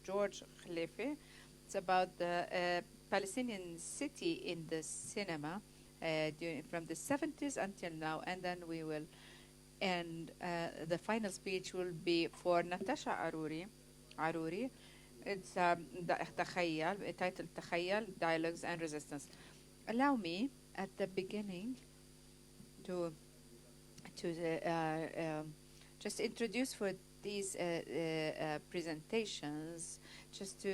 George Levy. It's about the Palestinian city in the cinema from the 70s until now. And then we will end. The final speech will be for Natasha Aruri. It's titled Takhayal, Dialogues and Resistance. Allow me at the beginning to just introduce for these presentations, just to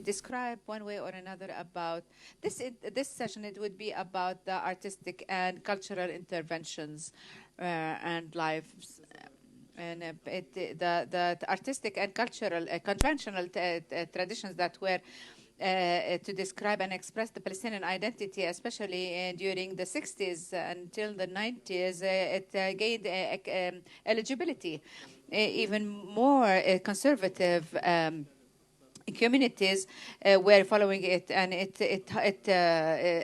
describe one way or another about this. This session, it would be about the artistic and cultural interventions and lives. And the artistic and cultural conventional traditions that were to describe and express the Palestinian identity, especially during the 60s until the 90s, it gained eligibility. Even more conservative communities were following it, and it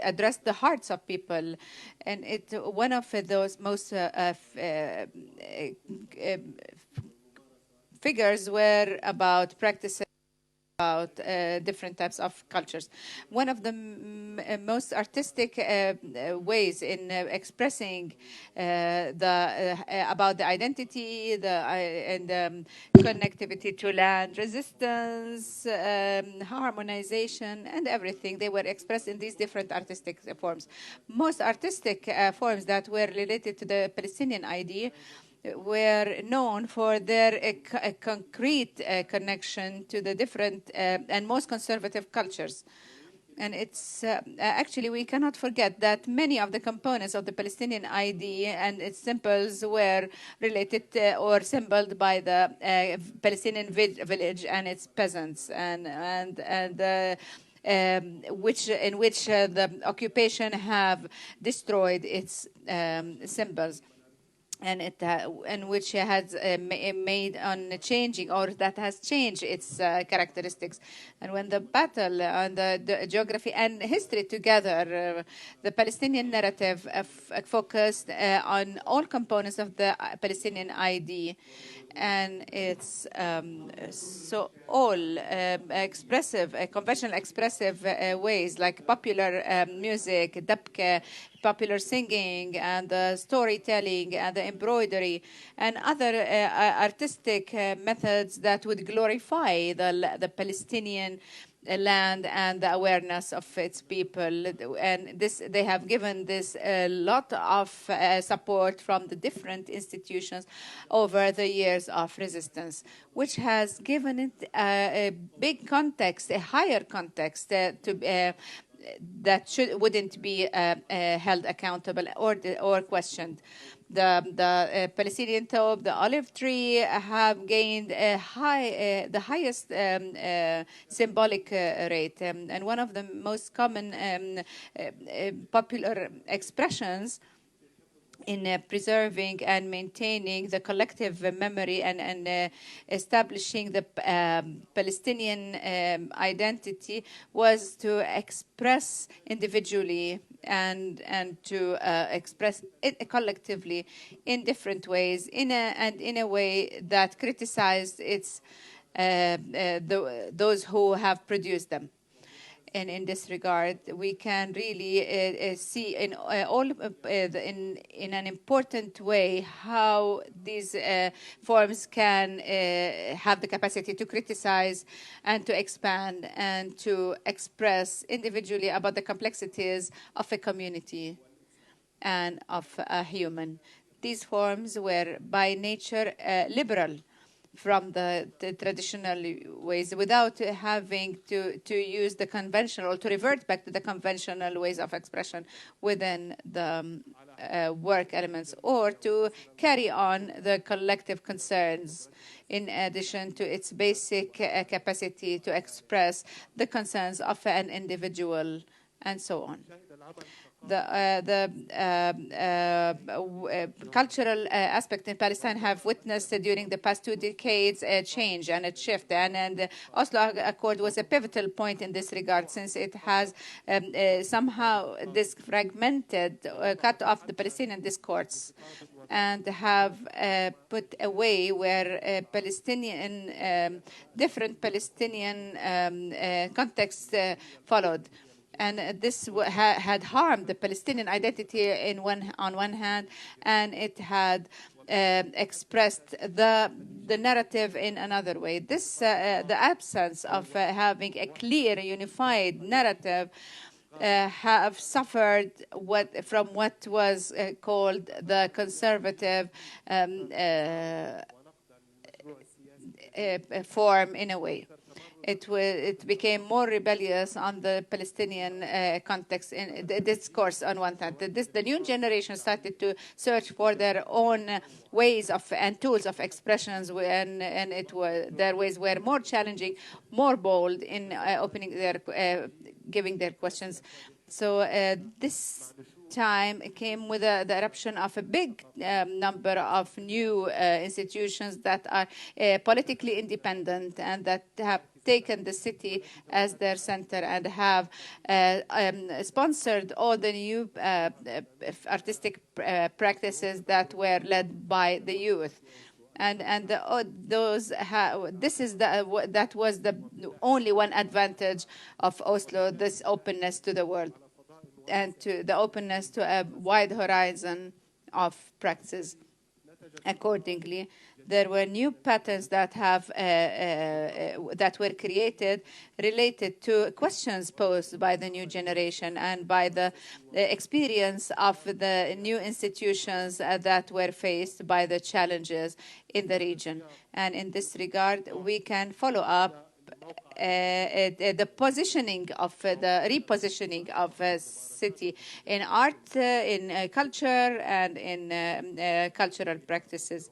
addressed the hearts of people. And one of those most figures were about practicing about different types of cultures. One of the most artistic ways in expressing about the identity and connectivity to land, resistance, harmonization, and everything, they were expressed in these different artistic forms. Most artistic forms that were related to the Palestinian idea were known for their concrete connection to the different and most conservative cultures. And it's actually, we cannot forget that many of the components of the Palestinian ID and its symbols were related or symbolized by the Palestinian village and its peasants, in which the occupation have destroyed its symbols. And which has made on changing, or that has changed its characteristics. And when the battle on the geography and history together, the Palestinian narrative focused on all components of the Palestinian ID, and it's so all expressive, conventional expressive ways like popular music, dabka, popular singing, and storytelling, and the embroidery, and other artistic methods that would glorify the Palestinian land and the awareness of its people. And they have given this a lot of support from the different institutions over the years of resistance, which has given it a big context, a higher context that wouldn't be held accountable or questioned. The Palestinian thobe, the olive tree, have gained the highest symbolic rate. And one of the most common popular expressions in preserving and maintaining the collective memory and establishing the Palestinian identity was to express individually and to express it collectively in different ways, in a way that criticized those who have produced them. And in this regard, we can really see in an important way how these forms can have the capacity to criticize and to expand and to express individually about the complexities of a community and of a human. These forms were by nature liberal from the traditional ways, without having to use the conventional, or to revert back to the conventional ways of expression within the work elements, or to carry on the collective concerns in addition to its basic capacity to express the concerns of an individual, and so on. cultural aspect in Palestine have witnessed during the past 2 decades a change and a shift. And the Oslo Accord was a pivotal point in this regard, since it has somehow this fragmented, cut off the Palestinian discourse, and have put a way where Palestinian, different Palestinian contexts followed. And this had harmed the Palestinian identity on one hand, and it had expressed the narrative in another way. The absence of having a clear, unified narrative have suffered from what was called the conservative form in a way. It became more rebellious on the Palestinian context in the discourse on one hand. The new generation started to search for their own ways of and tools of expressions, and their ways were more challenging, more bold in giving their questions. So this time came with the eruption of a big number of new institutions that are politically independent and that have taken the city as their center and have sponsored all the new artistic practices that were led by the youth. That was the only one advantage of Oslo, this openness to the world and to the openness to a wide horizon of practices. Accordingly, there were new patterns that were created related to questions posed by the new generation and by the experience of the new institutions that were faced by the challenges in the region. And in this regard, we can follow up the repositioning of a city in art, in culture, and in cultural practices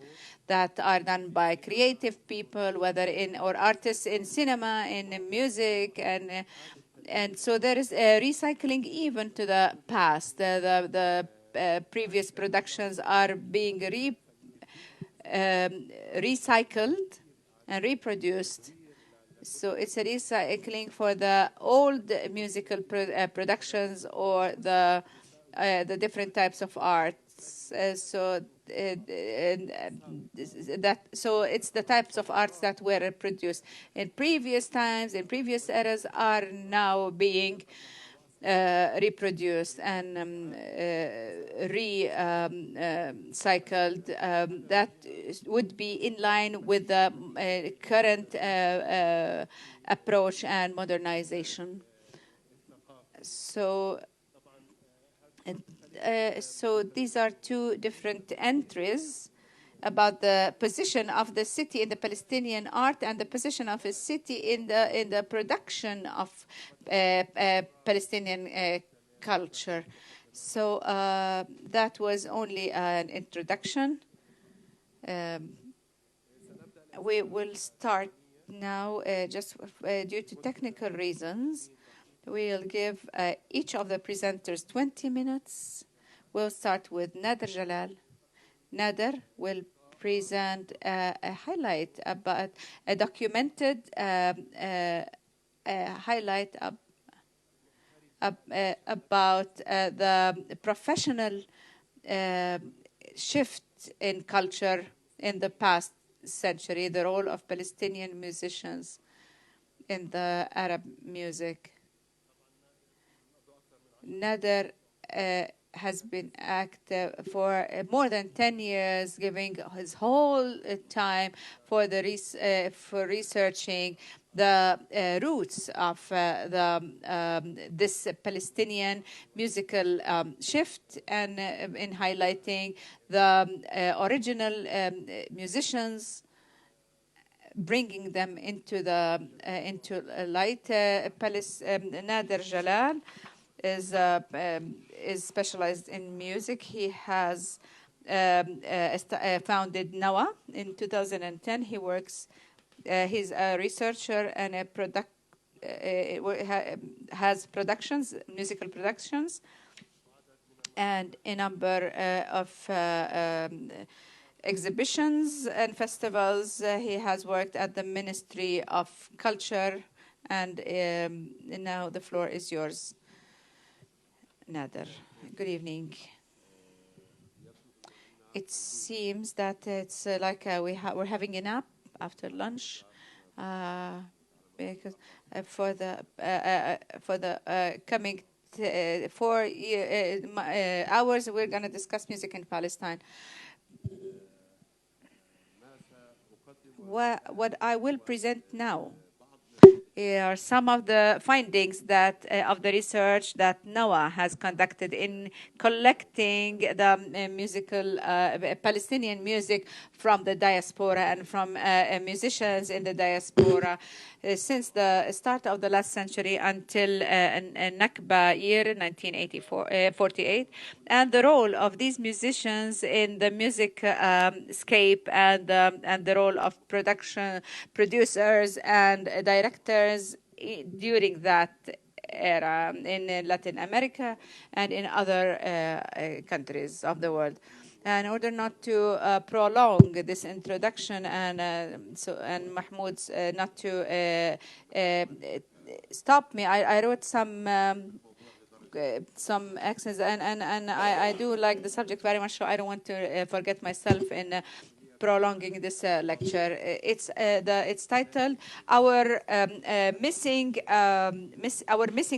that are done by creative people, or artists in cinema, in music, and so there is a recycling even to the past. The previous productions are being recycled and reproduced. So it's a recycling for the old musical productions or the different types of arts. So it's the types of arts that were produced in previous times, in previous eras, are now being reproduced and recycled. That would be in line with the current approach and modernization. So these are two different entries about the position of the city in the Palestinian art and the position of a city in the production of Palestinian culture. So that was only an introduction. We will start now, just due to technical reasons. We'll give each of the presenters 20 minutes. We'll start with Nader Jalal. Nader will present a highlight about a documented highlight about the professional shift in culture in the past century, the role of Palestinian musicians in the Arab music. Nader has been active for more than 10 years, giving his whole time for researching the roots of this Palestinian musical shift, and in highlighting the original musicians, bringing them into light. Nader Jalal is specialized in music. He has founded Nawa in 2010. He works. He's a researcher and has productions, musical productions. and a number of exhibitions and festivals. He has worked at the Ministry of Culture, and now the floor is yours, Nader. Good evening. It seems that it's like we're having a nap after lunch, because for the coming 4 hours, we're going to discuss music in Palestine. What I will present now are some of the findings that of the research that NOAA has conducted in collecting the musical Palestinian music from the diaspora and from musicians in the diaspora since the start of the last century until Nakba year 1948, and the role of these musicians in the music scape, and the role of producers and directors during that era in Latin America and in other countries of the world. And in order not to prolong this introduction, and Mahmoud not to stop me, I wrote some accents, and I do like the subject very much, so I don't want to forget myself in prolonging this lecture. It's titled "Our Missing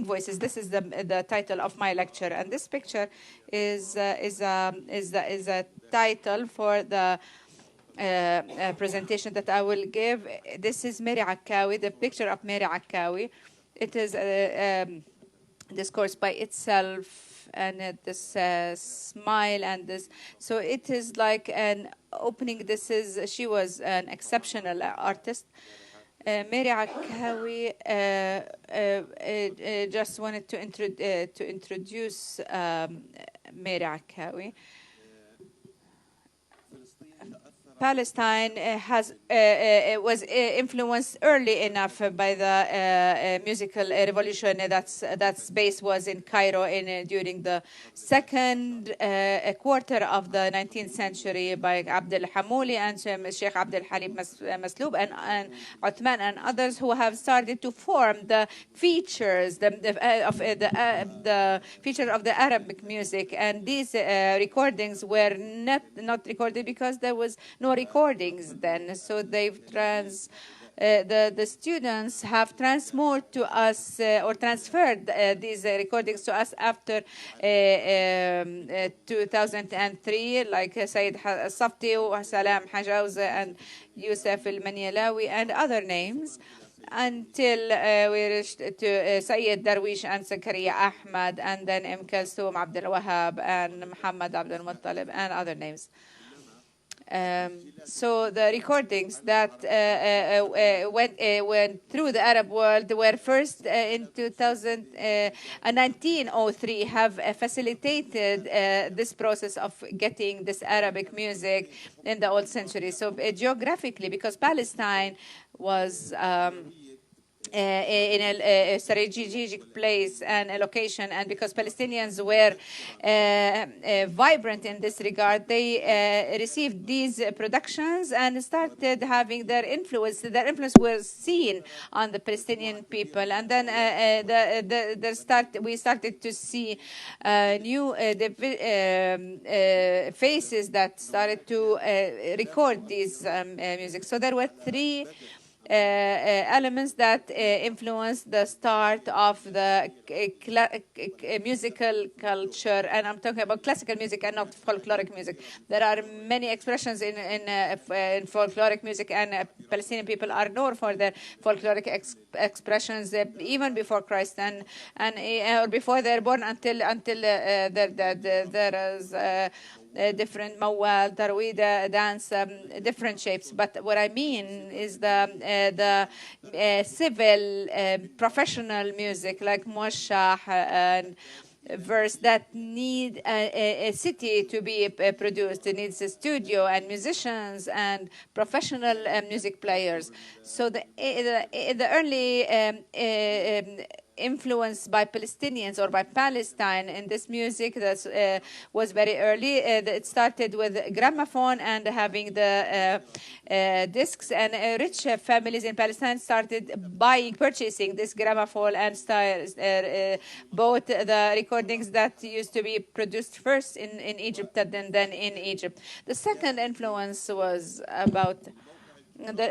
Voices." This is the title of my lecture, and this picture is a title for the presentation that I will give. This is Mary Akkawi, the picture of Mary Akkawi. It is a discourse by itself, and this smile and this. So it is like an opening. She was an exceptional artist. Mary Akkawi, just wanted to introduce Mary Akkawi. Palestine was influenced early enough by the musical revolution. That's base was in Cairo during the second quarter of the 19th century by Abdel Hamouli and Sheikh Abdel Halim Masloub and Uthman and others who have started to form the features of the feature of the Arabic music. And these recordings were not recorded because there was no recordings then, so they've the students have transferred to us or transferred these recordings to us after 2003, like Sayyid Safti, Salam Hajawza, and Yusuf al-Manialawi and other names, until we reached to Sayyid Darwish and Zakaria Ahmad, and then Kulthum Abdul Wahab and Muhammad Abdul Muttalib and other names. So the recordings that went through the Arab world were first in 1903 have facilitated this process of getting this Arabic music in the old century. So geographically, because Palestine was in a strategic place and a location, and because Palestinians were vibrant in this regard, they received these productions and started having their influence. Their influence was seen on the Palestinian people, and then we started to see new faces that started to record these music. So there were three elements that influenced the start of the musical culture, and I'm talking about classical music and not folkloric music. There are many expressions in folkloric music, and Palestinian people are known for their folkloric expressions even before Christ and or before they're born until there is different mawal, tarwida, dance, different shapes. But what I mean is the civil, professional music like muashah and verse that need a city to be produced. It needs a studio and musicians and professional music players. So the early influenced by Palestinians or by Palestine in this music that was very early. It started with gramophone and having the discs, and rich families in Palestine started purchasing this gramophone and bought the recordings that used to be produced first in Egypt and then in Egypt. The second influence was about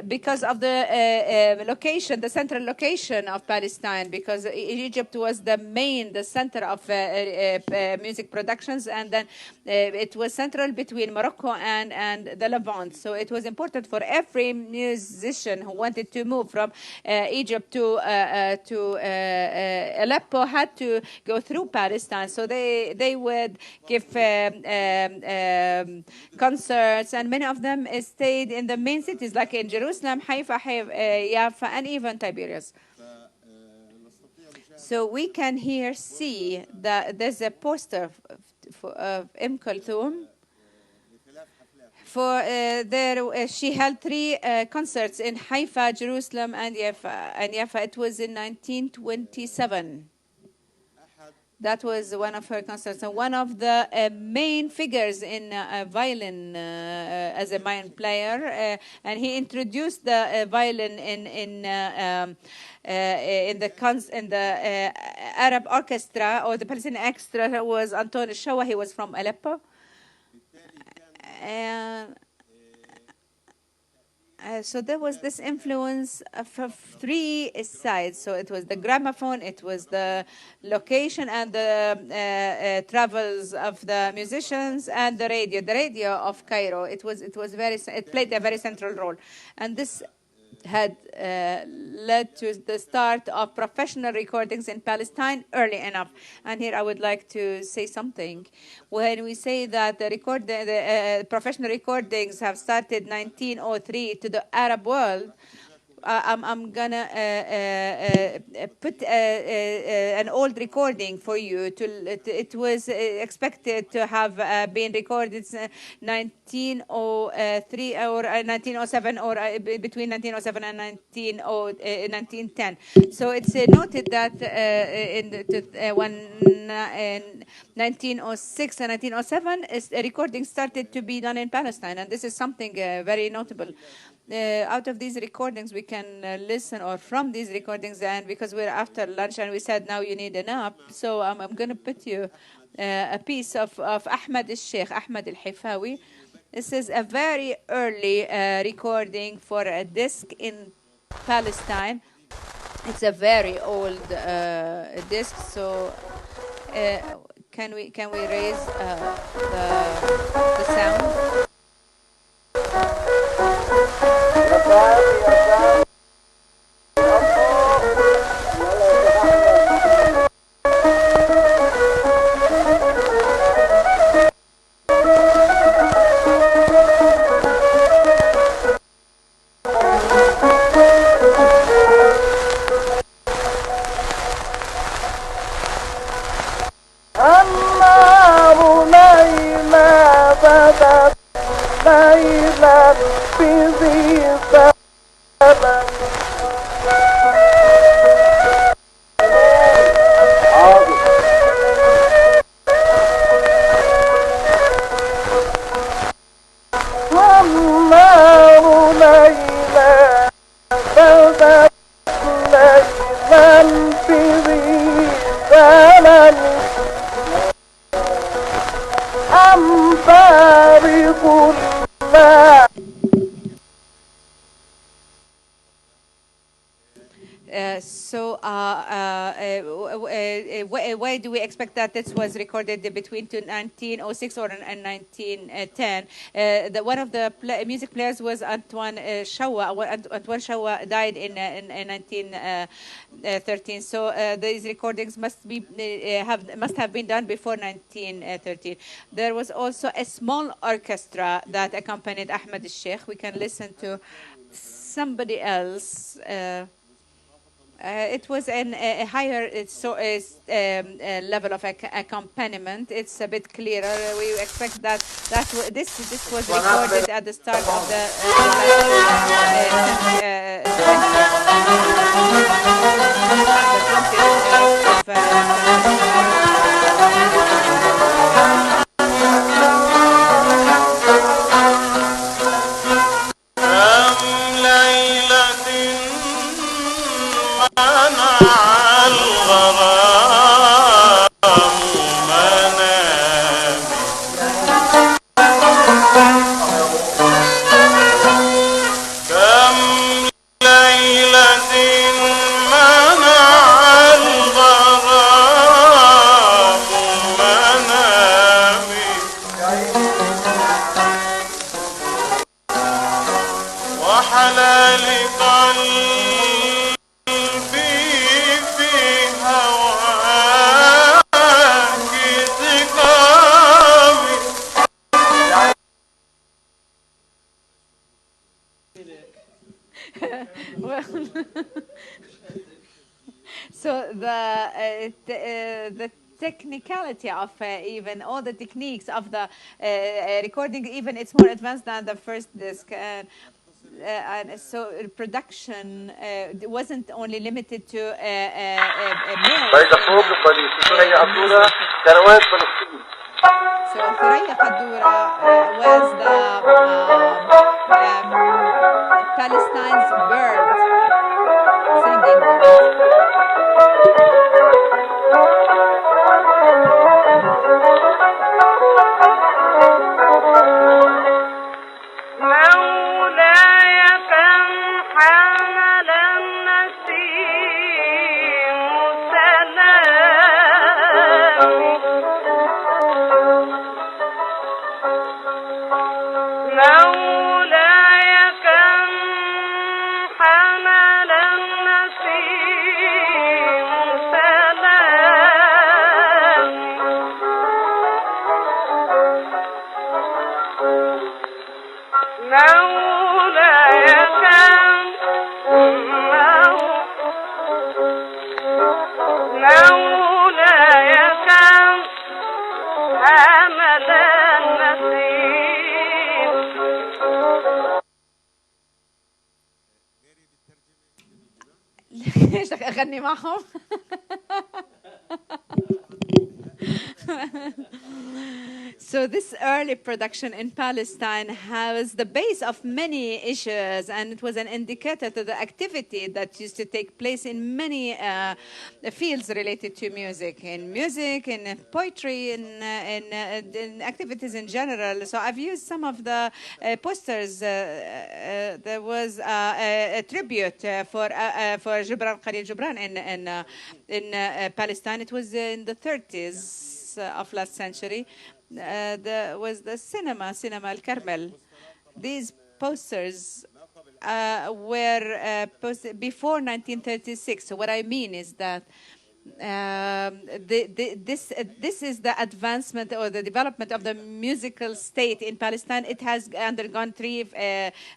because of the location, the central location of Palestine, because Egypt was the center of music productions, and then it was central between Morocco and the Levant. So it was important for every musician who wanted to move from Egypt to Aleppo had to go through Palestine. So they would give concerts, and many of them stayed in the main cities like in Jerusalem, Haifa, Jaffa, and even Tiberias. So we can here see that there's a poster of Kulthum. She held 3 concerts in Haifa, Jerusalem, and Jaffa. It was in 1927. That was one of her concerts. And one of the main figures in violin as a violin player, and he introduced the violin in the Arab orchestra or the Palestinian orchestra was Antoine Sawa. He was from Aleppo. And so there was this influence from 3 sides. So it was the gramophone, it was the location and the travels of the musicians, and the radio. The radio of Cairo. It played a very central role, and this had led to the start of professional recordings in Palestine early enough. And here I would like to say something. When we say that the professional recordings have started 1903 to the Arab world, I'm gonna put an old recording for you. It was expected to have been recorded 1903 or 1907, or between 1907 and 1910. So it's noted that in 1906 and 1907, a recording started to be done in Palestine, and this is something very notable. Out of these recordings we can listen, or from these recordings, and because we're after lunch and we said now you need a nap, so I'm going to put you a piece of Ahmad al-Sheikh, Ahmad al-Hifawi. This is a very early recording for a disc in Palestine. It's a very old disc, so can we raise the sound? Why do we expect that this was recorded between 1906 or 1910? One of the music players was Antoine Sawa. Antoine Sawa died in 1913. So these recordings must have been done before 1913. There was also a small orchestra that accompanied Ahmad al-Sheikh. We can listen to somebody else. It was a higher level of accompaniment. It's a bit clearer. We expect that this was recorded at the start of the 20th, the 20th of last century. Well, so the technicality of even all the techniques of the recording, even it's more advanced than the first disc. And so production wasn't only limited to So Thuraya Qadoura was the Palestine's bird, singing bird. ايش بدك اغني معهم؟ So this early production in Palestine has the base of many issues, and it was an indicator to the activity that used to take place in many fields related to music, in poetry, in activities in general. So I've used some of the posters. There was a tribute for Gibran Khalil Gibran in Palestine. It was in the 30s. Of last century, there was the cinema Al Carmel. These posters were posted before 1936. So what I mean is that this is the advancement or the development of the musical state in Palestine. It has undergone three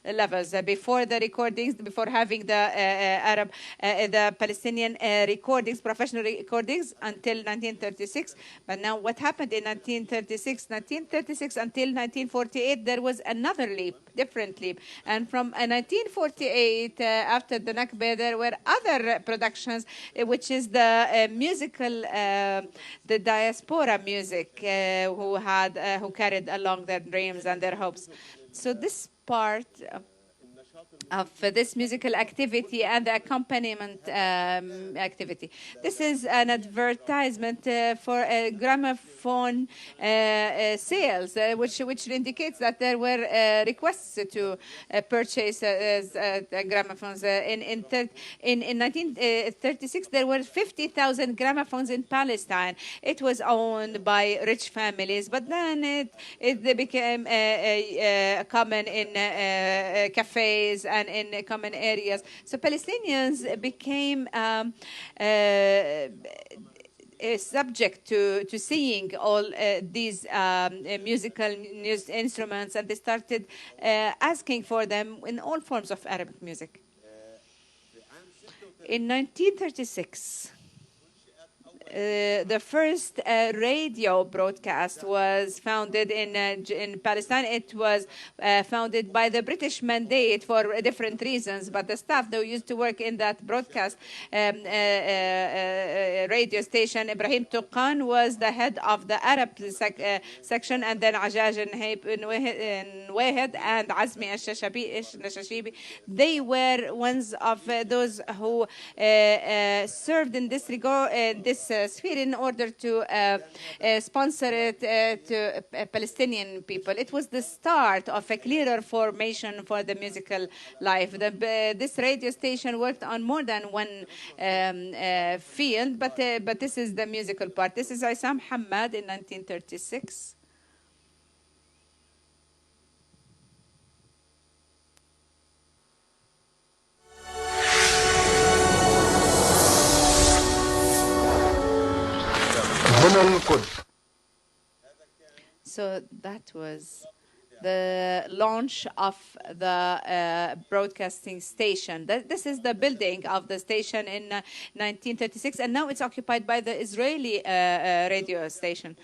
levels before the recordings, before having the the Palestinian recordings, professional recordings, until 1936. But now, what happened in 1936 until 1948? There was another leap, different leap, and from 1948 after the Nakba, there were other productions, which is the musical, the diaspora music, who carried along their dreams and their hopes. So this part of this musical activity and the accompaniment activity. This is an advertisement for a gramophone sales, which indicates that there were requests to purchase gramophones. In 1936, there were 50,000 gramophones in Palestine. It was owned by rich families, but then it became common in cafes and in common areas. So Palestinians became subject to seeing all these musical instruments, and they started asking for them in all forms of Arabic music. In 1936, the first radio broadcast was founded in Palestine. It was founded by the British mandate for different reasons, but the staff that used to work in that broadcast radio station, Ibrahim Tuqan, was the head of the Arab section, and then Ajaj Wahed and Azmi al-Shashibi. They were ones of those who served in this regard, this sphere, in order to sponsor it to Palestinian people. It was the start of a clearer formation for the musical life. This radio station worked on more than one field, but this is the musical part. This is Isam Hamad in 1936. So that was the launch of the broadcasting station. This is the building of the station in 1936, and now it's occupied by the Israeli radio station.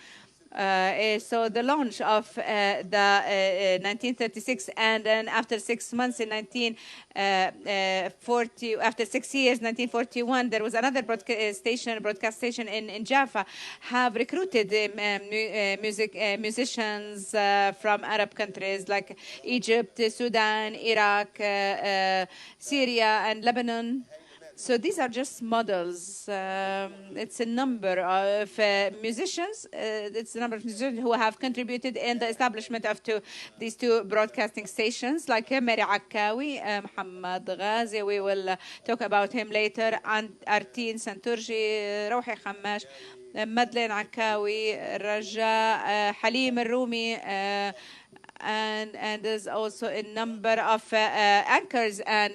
So the launch of the 1936, and then after 6 months in 1940, after 6 years, 1941, there was another broadcast station in Jaffa, have recruited musicians from Arab countries like Egypt, Sudan, Iraq, Syria, and Lebanon. So these are just models. It's a number of musicians. It's a number of musicians who have contributed in the establishment of these two broadcasting stations, like Mary Akkawi, Muhammad Ghazi. We will talk about him later. And Artin Santurji, Rouhi Khammash, Madeleine Akkawi, Raja, Halim Al-Rumi, and there's also a number of anchors and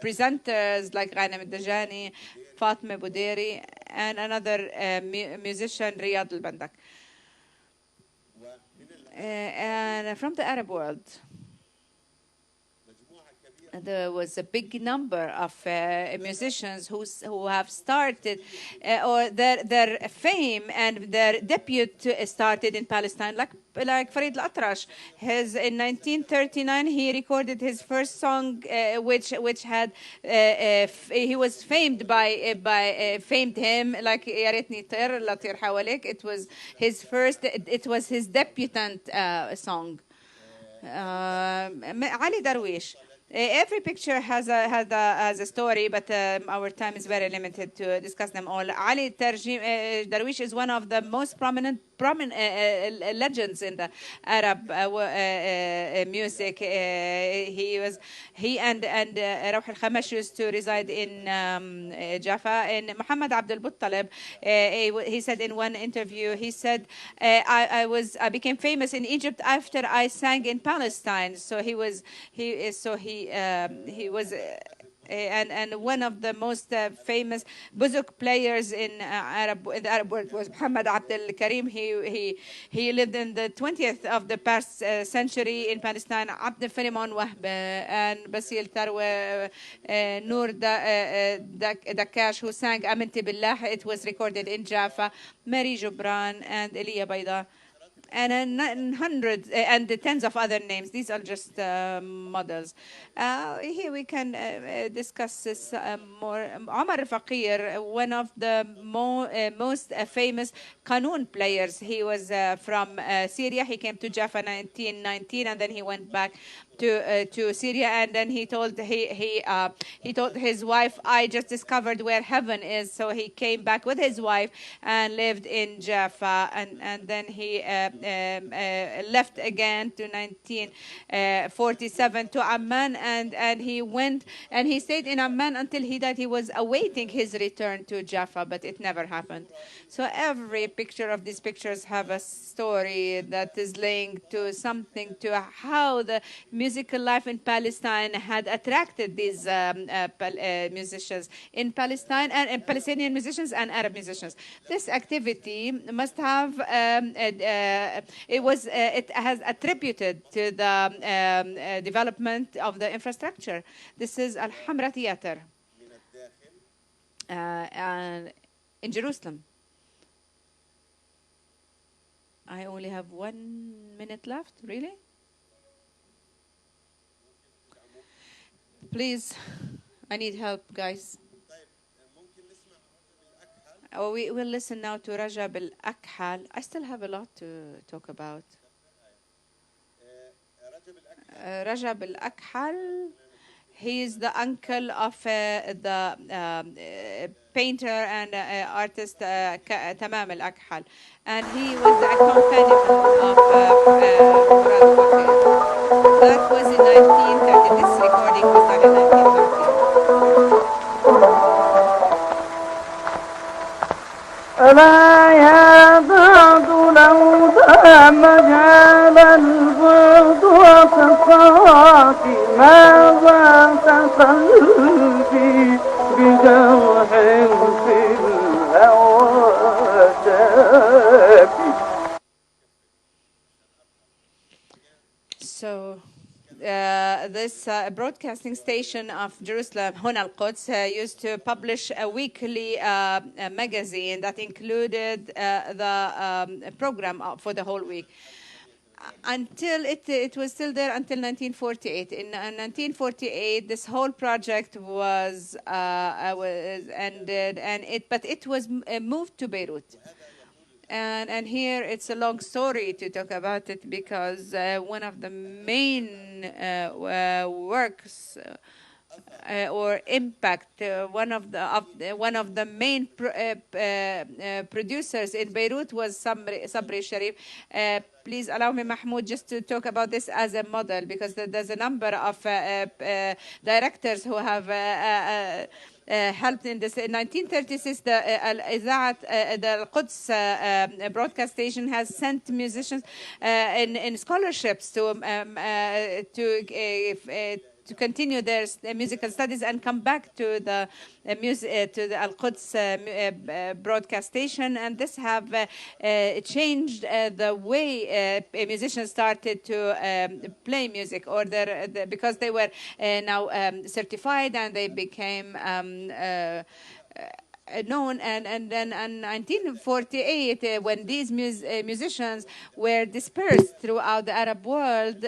presenters like Ghanem Al-Dajani, Fatma Bouderi, and another musician, Riyad Al-Bandak. And from the Arab world, there was a big number of musicians who have started, or their fame and their debut started in Palestine, like Farid Al-Atrash. In 1939, he recorded his first song, which had he was famed famed him like Ya Reitni Tir La Tir Hawalik. It was his first. It was his debutant song. Ali Darwish. Every picture has a story, but our time is very limited to discuss them all. Ali Darwish is one of the most prominent legends in the Arab music. He and Rouh al-Khamash used to reside in Jaffa. And Muhammad Abdul Muttalib, he said in one interview, he said, I became famous in Egypt after I sang in Palestine. So he was and one of the most famous bouzuk players in the Arab world was Muhammad Abdul Karim. He lived in the 20th of the past century in Palestine. Abd Filimon Wahb and Basil Tarwa, Noor Dakash, who sang Aminti Billah. It was recorded in Jaffa. Mary Jubran and Elia Baida. And hundreds and tens of other names. These are just models. Here we can discuss this more. Omar Faqir, one of the most famous qanun players. He was from Syria. He came to Jaffa in 1919, and then he went back to Syria, and then he told his wife, I just discovered where heaven is. So he came back with his wife and lived in Jaffa, and then he left again to 1947 to Amman, and he went and he stayed in Amman until he died. He was awaiting his return to Jaffa, but it never happened. So every picture of these pictures have a story that is linked to something, to how the musical life in Palestine had attracted these musicians in Palestine, and Palestinian musicians and Arab musicians. This activity must have it has attributed to the development of the infrastructure. This is Al Hamra Theater, and in Jerusalem. I only have 1 minute left, really? Please, I need help, guys. Oh, we will listen now to Rajab al-Akhal. I still have a lot to talk about. Rajab al-Akhal, he is the uncle of the painter and artist Tamam al-Akhal. And he was the accompaniment of Murad Fakir. That was in 1930. This recording was done in 1930. ألا يا بعد لو دام جال البعد وكفاك ما ذاك قلبي بجرح في الهوى شافي. So this broadcasting station of Jerusalem, Huna al-Quds, used to publish a weekly magazine that included the program for the whole week. Until it was still there until 1948. In 1948, this whole project was ended, but it was moved to Beirut. And here it's a long story to talk about it, because one of the main works or impact, one of the main producers in Beirut was Sabri Sharif. Please allow me, Mahmoud, just to talk about this as a model, because there's a number of directors who have helped in this. In 1936, the Quds broadcast station has sent musicians in scholarships to continue their musical studies and come back to the Al-Quds broadcast station, and this have changed the way musicians started to play music, or because they were now certified, and they became known. And then in 1948, when these musicians were dispersed throughout the Arab world,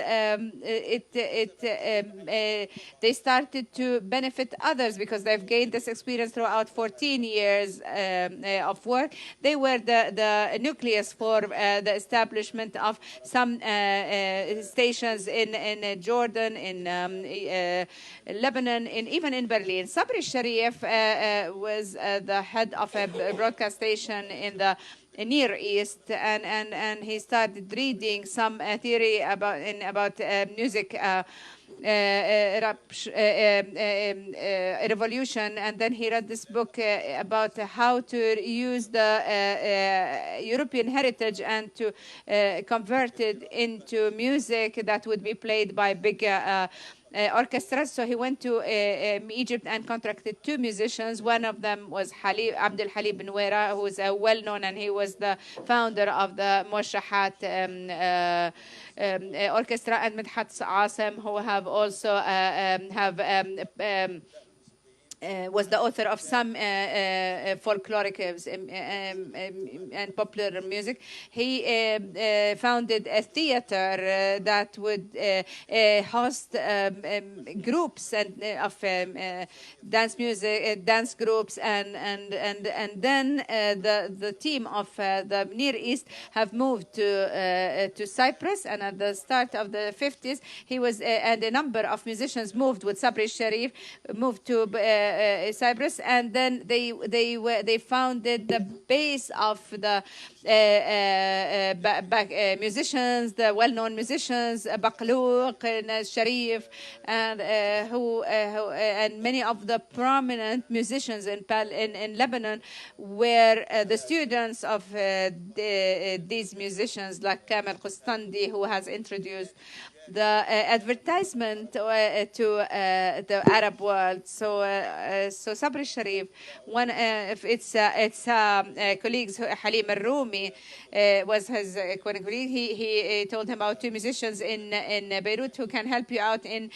they started to benefit others, because they've gained this experience throughout 14 years of work. They were the nucleus for the establishment of some stations in Jordan, in Lebanon, even in Berlin. Sabri Sharif was the head of a broadcast station in the Near East, and he started reading some theory about music revolution, and then he read this book about how to use the European heritage and to convert it into music that would be played by big orchestras. So he went to Egypt and contracted 2 musicians. One of them was Abdul Halim bin Wera, who is well-known, and he was the founder of the Moshahat orchestra, and Midhat Asim, who have also was the author of some folkloric and popular music. He founded a theater that would host groups of dance music, dance groups, and then the team of the Near East have moved to Cyprus, and at the start of the 50s, he was and a number of musicians moved with Sabri Sharif, moved to Cyprus, and then they founded the base of the musicians, the well-known musicians, Baqlouq, Sharif, and many of the prominent musicians in Lebanon were the students of these musicians, like Kamel Qustandi, who has introduced the advertisement to the Arab world. So Sabri Sharif, one of its colleagues, Halim al-Rumi, Naomi was his colleague. He told him about 2 musicians in Beirut who can help you out in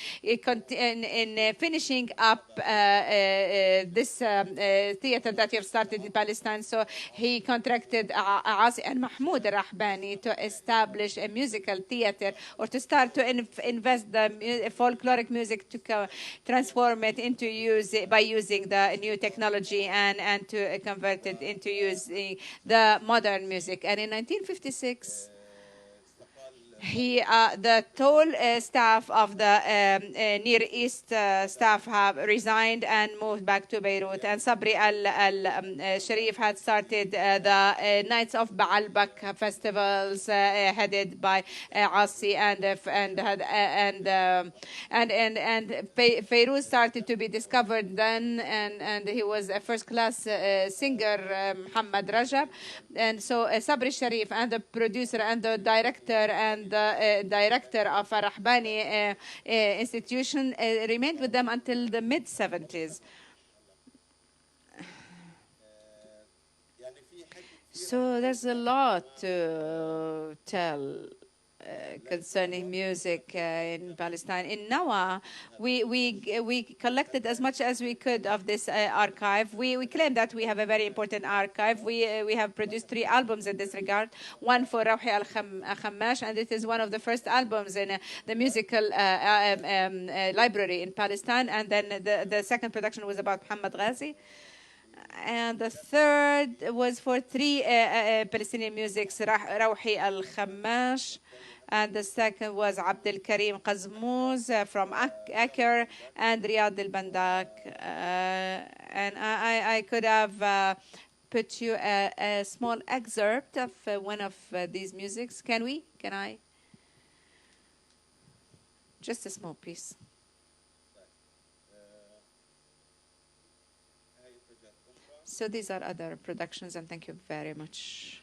finishing up this theater that you have started in Palestine. So he contracted Asi and Mahmoud al-Rahbani to establish a musical theater, or to start to invest the folkloric music to transform it into by using the new technology and to convert it into using the modern music. And in 1956, the whole staff of the Near East staff have resigned and moved back to Beirut. And Sabri al-Sharif had started the Nights of Baalbek festivals, headed by Asi, and Feiruz started to be discovered then, and he was a first-class singer, Muhammad Rajab. And so Sabri Sharif and the producer and the director and the director of Rahbani institution remained with them until the mid-70s. So there's a lot to tell concerning music in Palestine. In Nawa, we collected as much as we could of this archive. We claim that we have a very important archive. We have produced 3 albums in this regard. One for Rawhi al-Khammash, and it is one of the first albums in the musical library in Palestine. And then the second production was about Muhammad Ghazi. And the third was for 3 Palestinian musics, Rawhi al-Khammash. And the second was Abdel Karim Qazmouz from Akar, and Riyad al-Bandak. And I could have put you a small excerpt of one of these musics. Can I? Just a small piece. So these are other productions, and thank you very much.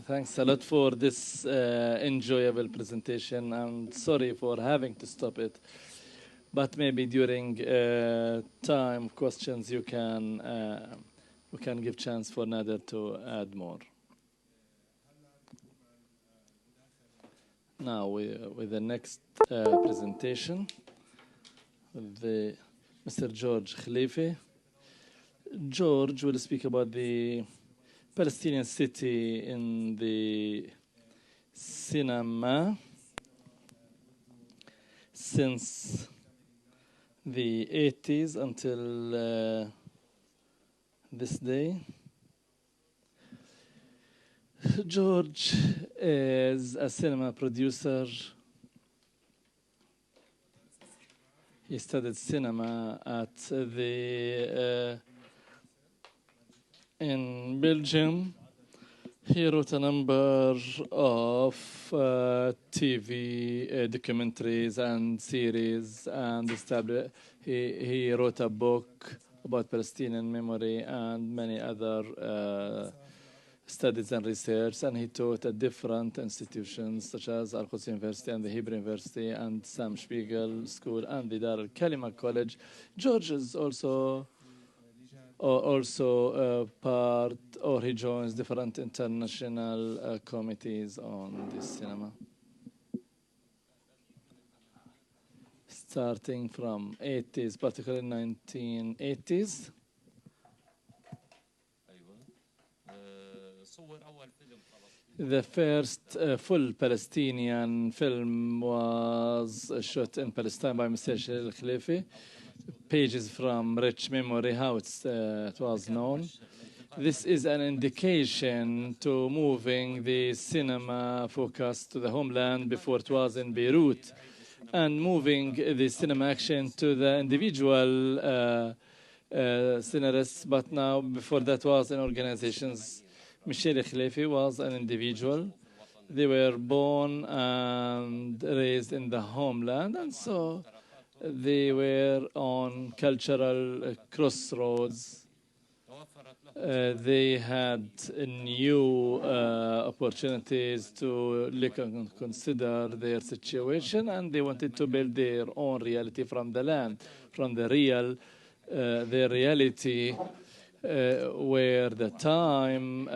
Thanks a lot for this enjoyable presentation. I'm sorry for having to stop it, but maybe during time questions we can give chance for Nader to add more. Now with the next presentation, with Mr. George Khalifi. George will speak about the Palestinian city in the cinema since the 80s until this day. George is a cinema producer. He studied cinema at in Belgium. He wrote a number of TV documentaries and series, and he wrote a book about Palestinian memory and many other studies and research, and he taught at different institutions such as Al-Quds University and the Hebrew University and Sam Spiegel School and the Dar al-Kalima College. George is also part, or he joins different international committees on this cinema. Starting from 80s, particularly 1980s. The first full Palestinian film was shot in Palestine by Mr. Shalil Khalifi. Pages from Rich Memory, how it was known. This is an indication to moving the cinema focus to the homeland before it was in Beirut, and moving the cinema action to the individual scenarists, but now before that was in organizations. Michel Khalifi was an individual. They were born and raised in the homeland, and so They were on cultural crossroads. They had new opportunities to look and consider their situation, and they wanted to build their own reality from the land, from the real, their reality, where the time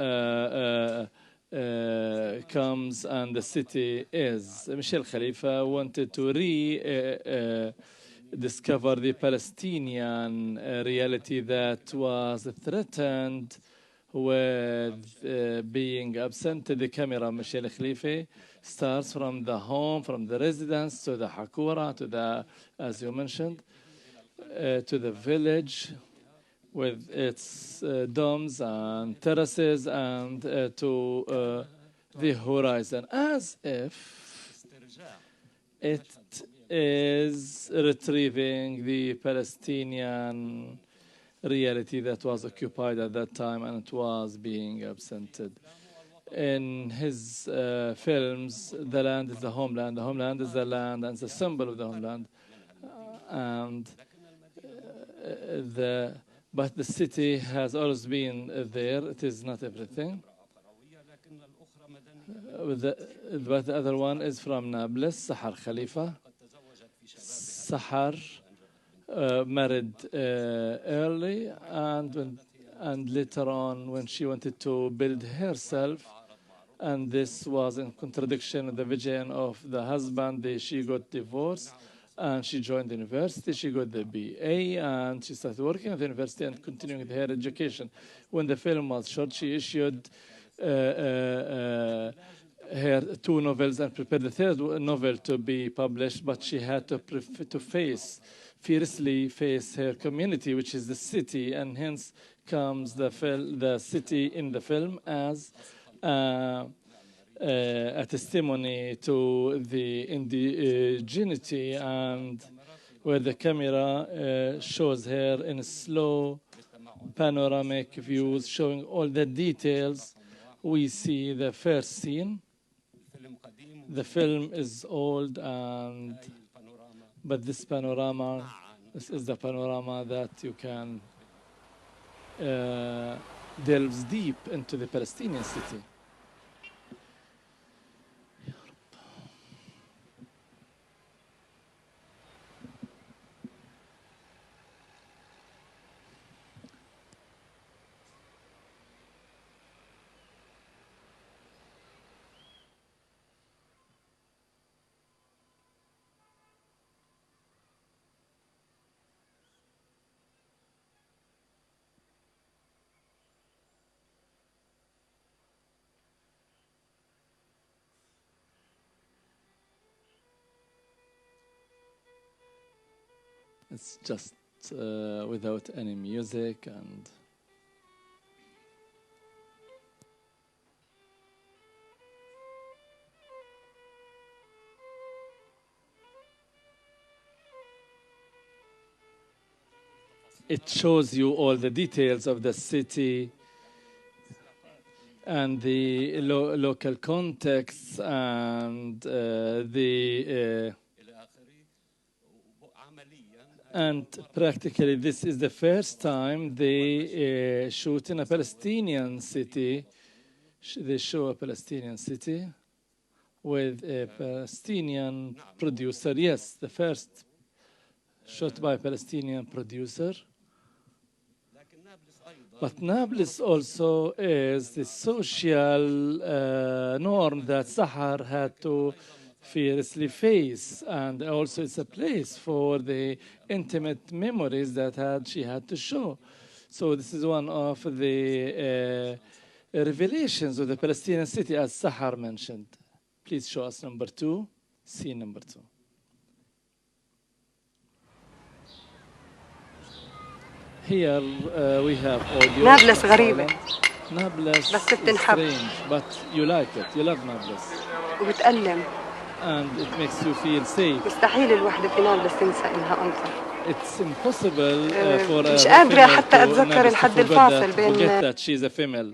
comes and the city is. Michel Khalifa wanted to discover the Palestinian reality that was threatened with being absent. The camera, Michel Khalifa, starts from the home, from the residence to the Hakura, to the, as you mentioned, to the village with its domes and terraces, and to the horizon, as if it is retrieving the Palestinian reality that was occupied at that time and it was being absented. In his films, the land is the homeland is the land, and it's a symbol of the homeland. And but the city has always been there. It is not everything. But the other one is from Nablus, Sahar Khalifa. Sahar married early, and later on, when she wanted to build herself, and this was in contradiction with the vision of the husband, she got divorced. And she joined the university, she got the BA, and she started working at the university and continuing with her education. When the film was shot, she issued her 2 novels and prepared the 3rd novel to be published, but she had to fiercely face her community, which is the city, and hence comes the city in the film as a testimony to the indigeneity, and where the camera shows her in slow panoramic views, showing all the details. We see the first scene. The film is old, but this is the panorama that you can delves deep into the Palestinian city. It's just without any music, and it shows you all the details of the city and the local context and and practically this is the first time they shoot in a Palestinian city. They show a Palestinian city with a Palestinian producer. Yes, the first shot by a Palestinian producer. But Nablus also is the social norm that Sahar had to fiercely face, and also it's a place for the intimate memories that she had to show. So this is one of the revelations of the Palestinian city, as Sahar mentioned. Please show us number 2, scene number 2. Here we have audio. نابلس غريبة. Nablus بس is بتنحب. strange, but you like it. You love Nablus. وبتألم. And it makes you feel safe. مستحيل الوحدة في نابلس تنسى إنها أنثى. It's impossible for a مش قادرة female حتى to أتذكر Nablus to الحد الفاصل forget بين that she's a female.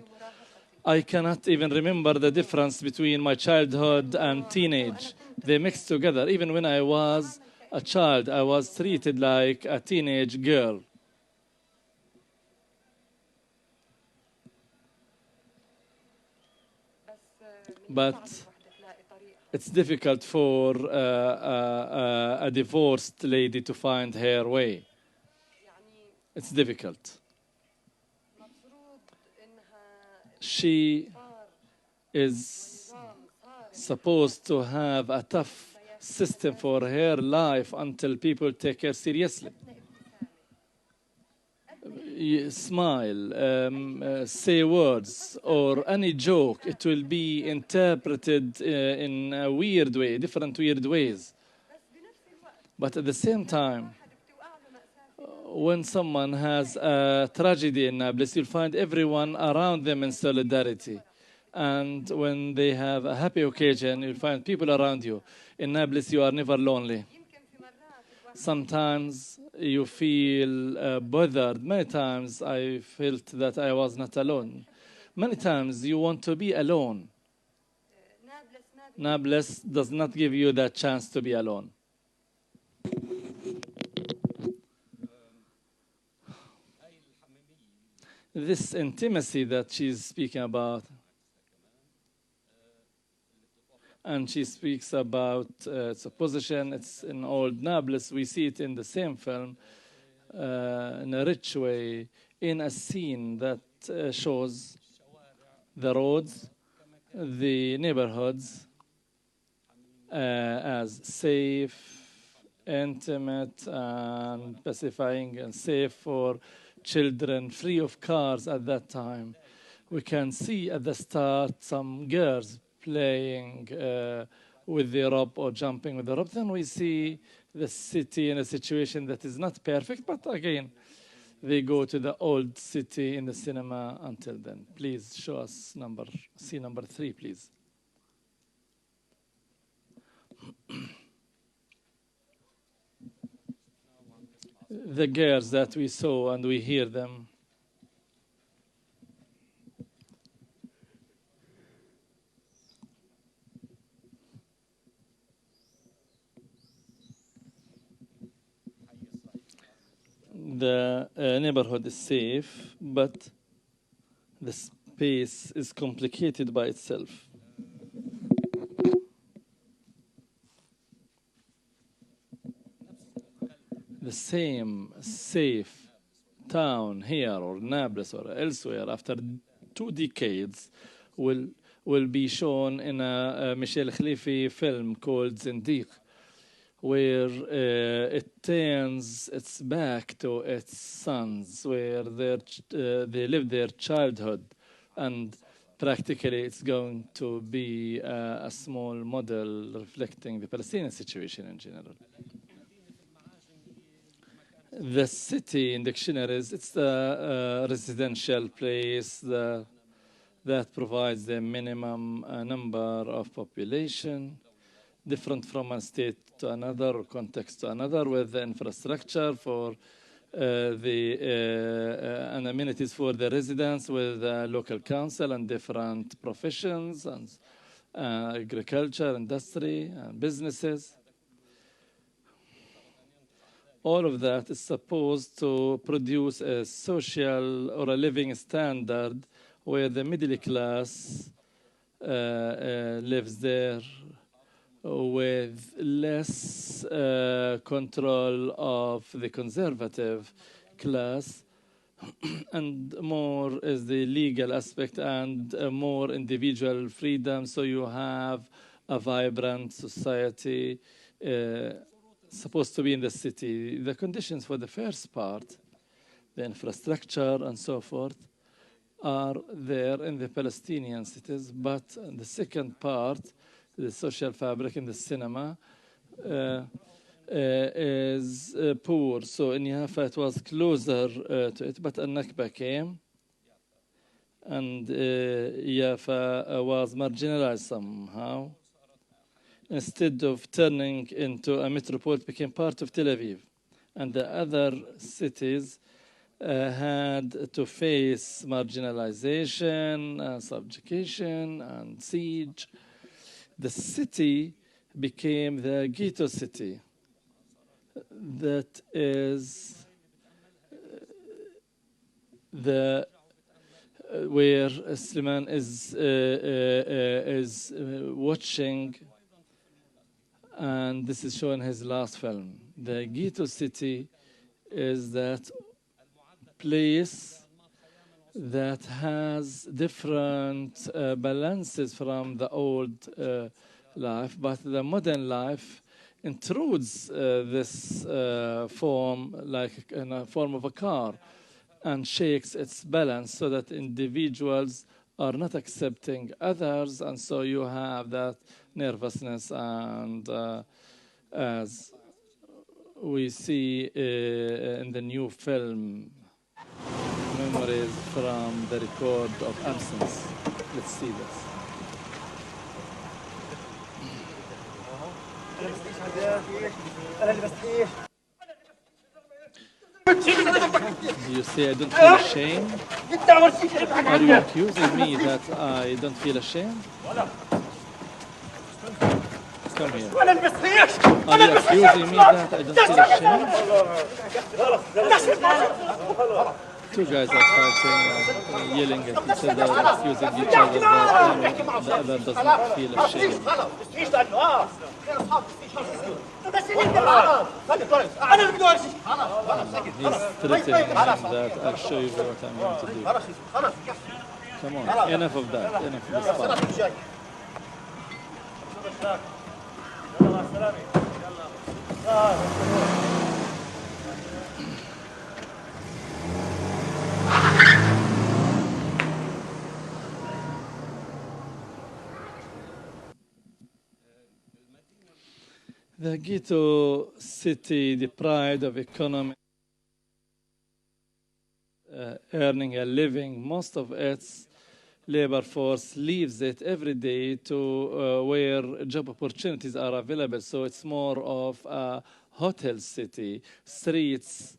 I cannot even remember the difference between my childhood and teenage. They mixed together. Even when I was a child, I was treated like a teenage girl. But it's difficult for a divorced lady to find her way. It's difficult. She is supposed to have a tough system for her life until people take her seriously. You smile, say words, or any joke, it will be interpreted in a weird way, different weird ways. But at the same time, when someone has a tragedy in Nablus, you'll find everyone around them in solidarity. And when they have a happy occasion, you'll find people around you. In Nablus, you are never lonely. Sometimes you feel bothered. Many times I felt that I was not alone. Many times you want to be alone. Nablus does not give you that chance to be alone. This intimacy that she's speaking about, and she speaks about its opposition, it's in Old Nablus. We see it in the same film in a rich way, in a scene that shows the roads, the neighborhoods as safe, intimate, and pacifying and safe for children, free of cars at that time. We can see at the start some girls playing with the rope or jumping with the rope. Then we see the city in a situation that is not perfect, but again, they go to the old city in the cinema until then. Please show us scene number 3, please. The girls that we saw and we hear them. The neighborhood is safe, but the space is complicated by itself. The same safe town here or Nablus or elsewhere after 2 decades will be shown in a Michel Khalifi film called Zindiq, where it turns its back to its sons, where they live their childhood, and practically it's going to be a small model reflecting the Palestinian situation in general. The city in dictionaries, it's the residential place that provides the minimum number of population, different from one state to another or context to another, with the infrastructure for and amenities for the residents, with the local council and different professions and agriculture, industry, and businesses. All of that is supposed to produce a social or a living standard where the middle class lives there with less control of the conservative class, and more is the legal aspect and more individual freedom. So you have a vibrant society supposed to be in the city. The conditions for the first part, the infrastructure and so forth, are there in the Palestinian cities, but in the second part, the social fabric in the cinema is poor. So in Yafa it was closer to it, but Al-Nakba came, and Yafa was marginalized somehow. Instead of turning into a metropole, it became part of Tel Aviv. And the other cities had to face marginalization, subjugation, and siege. The city became the ghetto city. that is the where Suleiman is watching, and this is showing his last film. The Ghetto City is that place that has different balances from the old life, but the modern life intrudes this form like in a form of a car and shakes its balance so that individuals are not accepting others, and so you have that nervousness. And as we see in the new film, memories from the record of absence. Let's see this. You say I don't feel ashamed? Are you accusing me that I don't feel ashamed? Come here. Are you accusing me that I don't feel ashamed? Two guys are fighting, yelling at each other, accusing each other that the other does not feel ashamed. He's threatening him that I'll show you what I'm going to do. Come on, enough of that, enough of this fight. The ghetto city, deprived of economic, earning a living, most of its labor force leaves it every day to where job opportunities are available. So it's more of a hotel city. Streets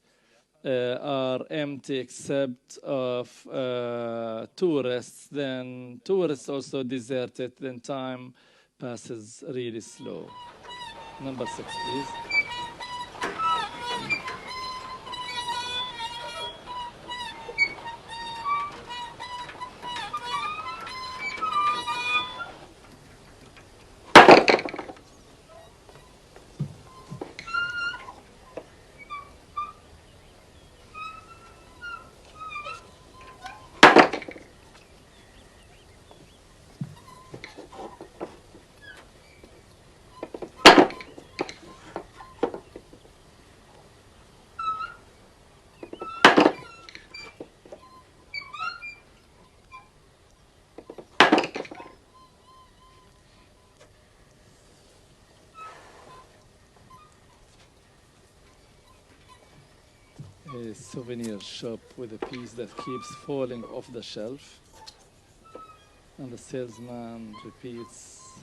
are empty except of tourists. Then tourists also deserted. Then time passes really slow. Number 6, please. A souvenir shop with a piece that keeps falling off the shelf, and the salesman repeats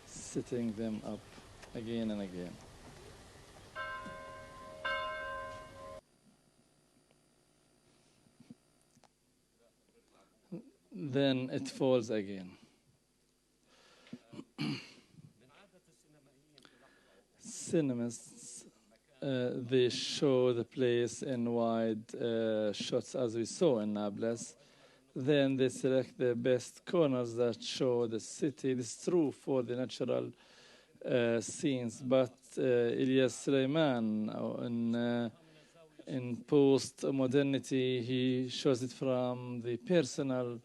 setting them up again and again. Then it falls again. Cinemas, they show the place in wide shots as we saw in Nablus. Then they select the best corners that show the city. This is true for the natural scenes, but Ilyas Suleiman in post-modernity, he shows it from the personal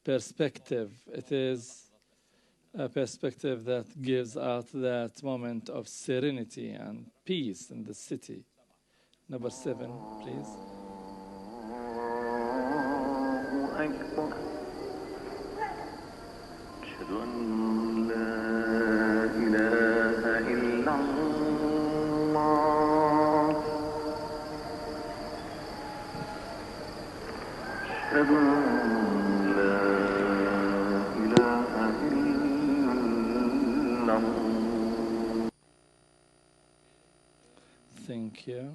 perspective. It is a perspective that gives out that moment of serenity and peace in the city. Number 7, please. Thank you.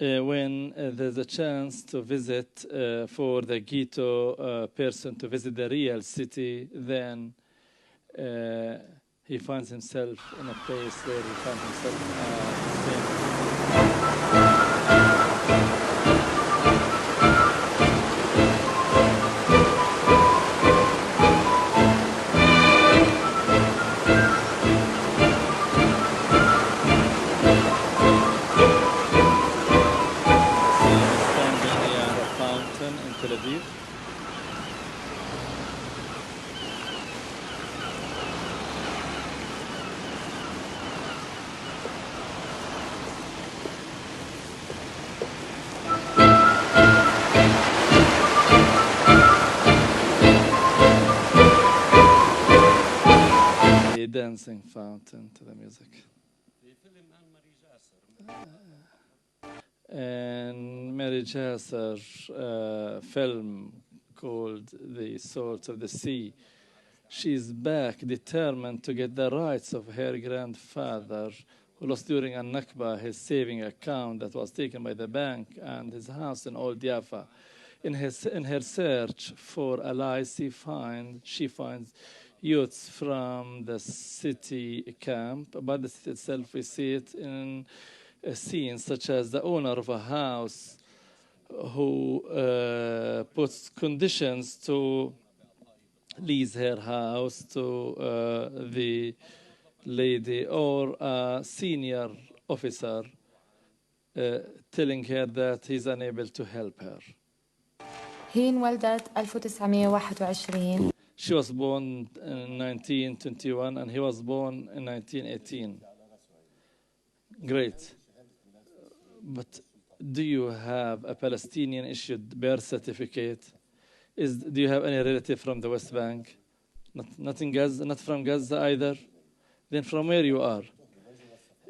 When there's a chance to visit for the ghetto person to visit the real city, then he finds himself in a place where he finds himself same. Standing near a fountain in Tel Aviv. A dancing fountain to the music. And Mary Jasser film called The Salt of the Sea. She's back, determined to get the rights of her grandfather, who lost during a Nakba his saving account that was taken by the bank and his house in Old Jaffa. In her search for allies, she finds youths from the city camp. But the city itself, we see it in scenes such as the owner of a house who puts conditions to lease her house to the lady, or a senior officer telling her that he's unable to help her. هي انولدت 1921. She was born in 1921 and he was born in 1918. Great. But do you have a Palestinian issued birth certificate? Do you have any relative from the West Bank? Not in Gaza, not from Gaza either? Then from where you are?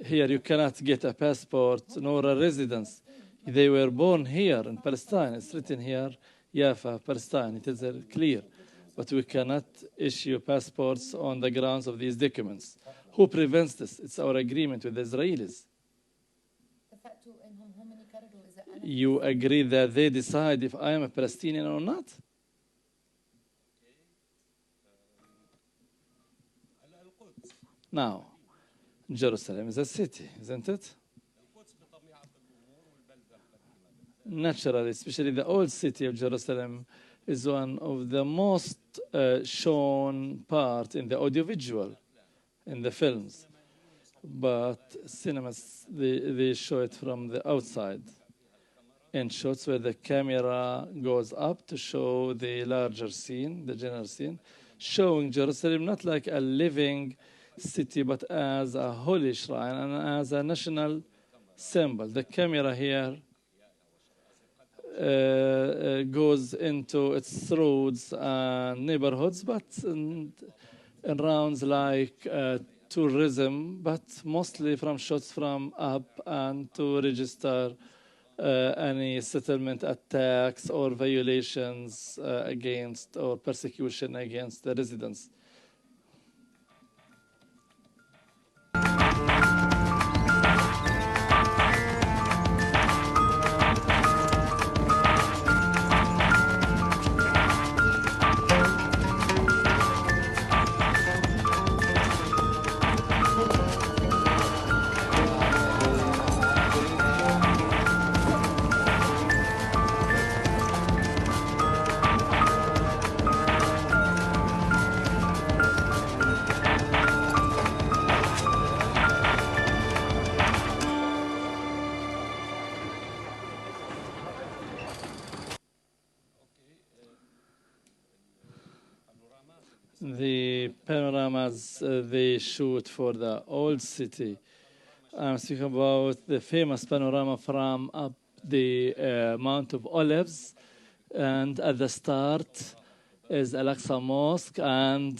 Here you cannot get a passport nor a residence. They were born here in Palestine. It's written here, Jaffa, Palestine. It is clear. But we cannot issue passports on the grounds of these documents. Who prevents this? It's our agreement with the Israelis. You agree that they decide if I am a Palestinian or not? Now, Jerusalem is a city, isn't it? Naturally, especially the old city of Jerusalem is one of the most shown part in the audiovisual, in the films. But cinemas, they show it from the outside, in shots where the camera goes up to show the larger scene, the general scene, showing Jerusalem not like a living city, but as a holy shrine and as a national symbol. The camera here goes into its roads and neighborhoods, but in rounds like tourism, but mostly from shots from up and to register any settlement attacks or violations against or persecution against the residents. The panoramas they shoot for the old city. I'm speaking about the famous panorama from up the Mount of Olives, and at the start is Al-Aqsa Mosque, and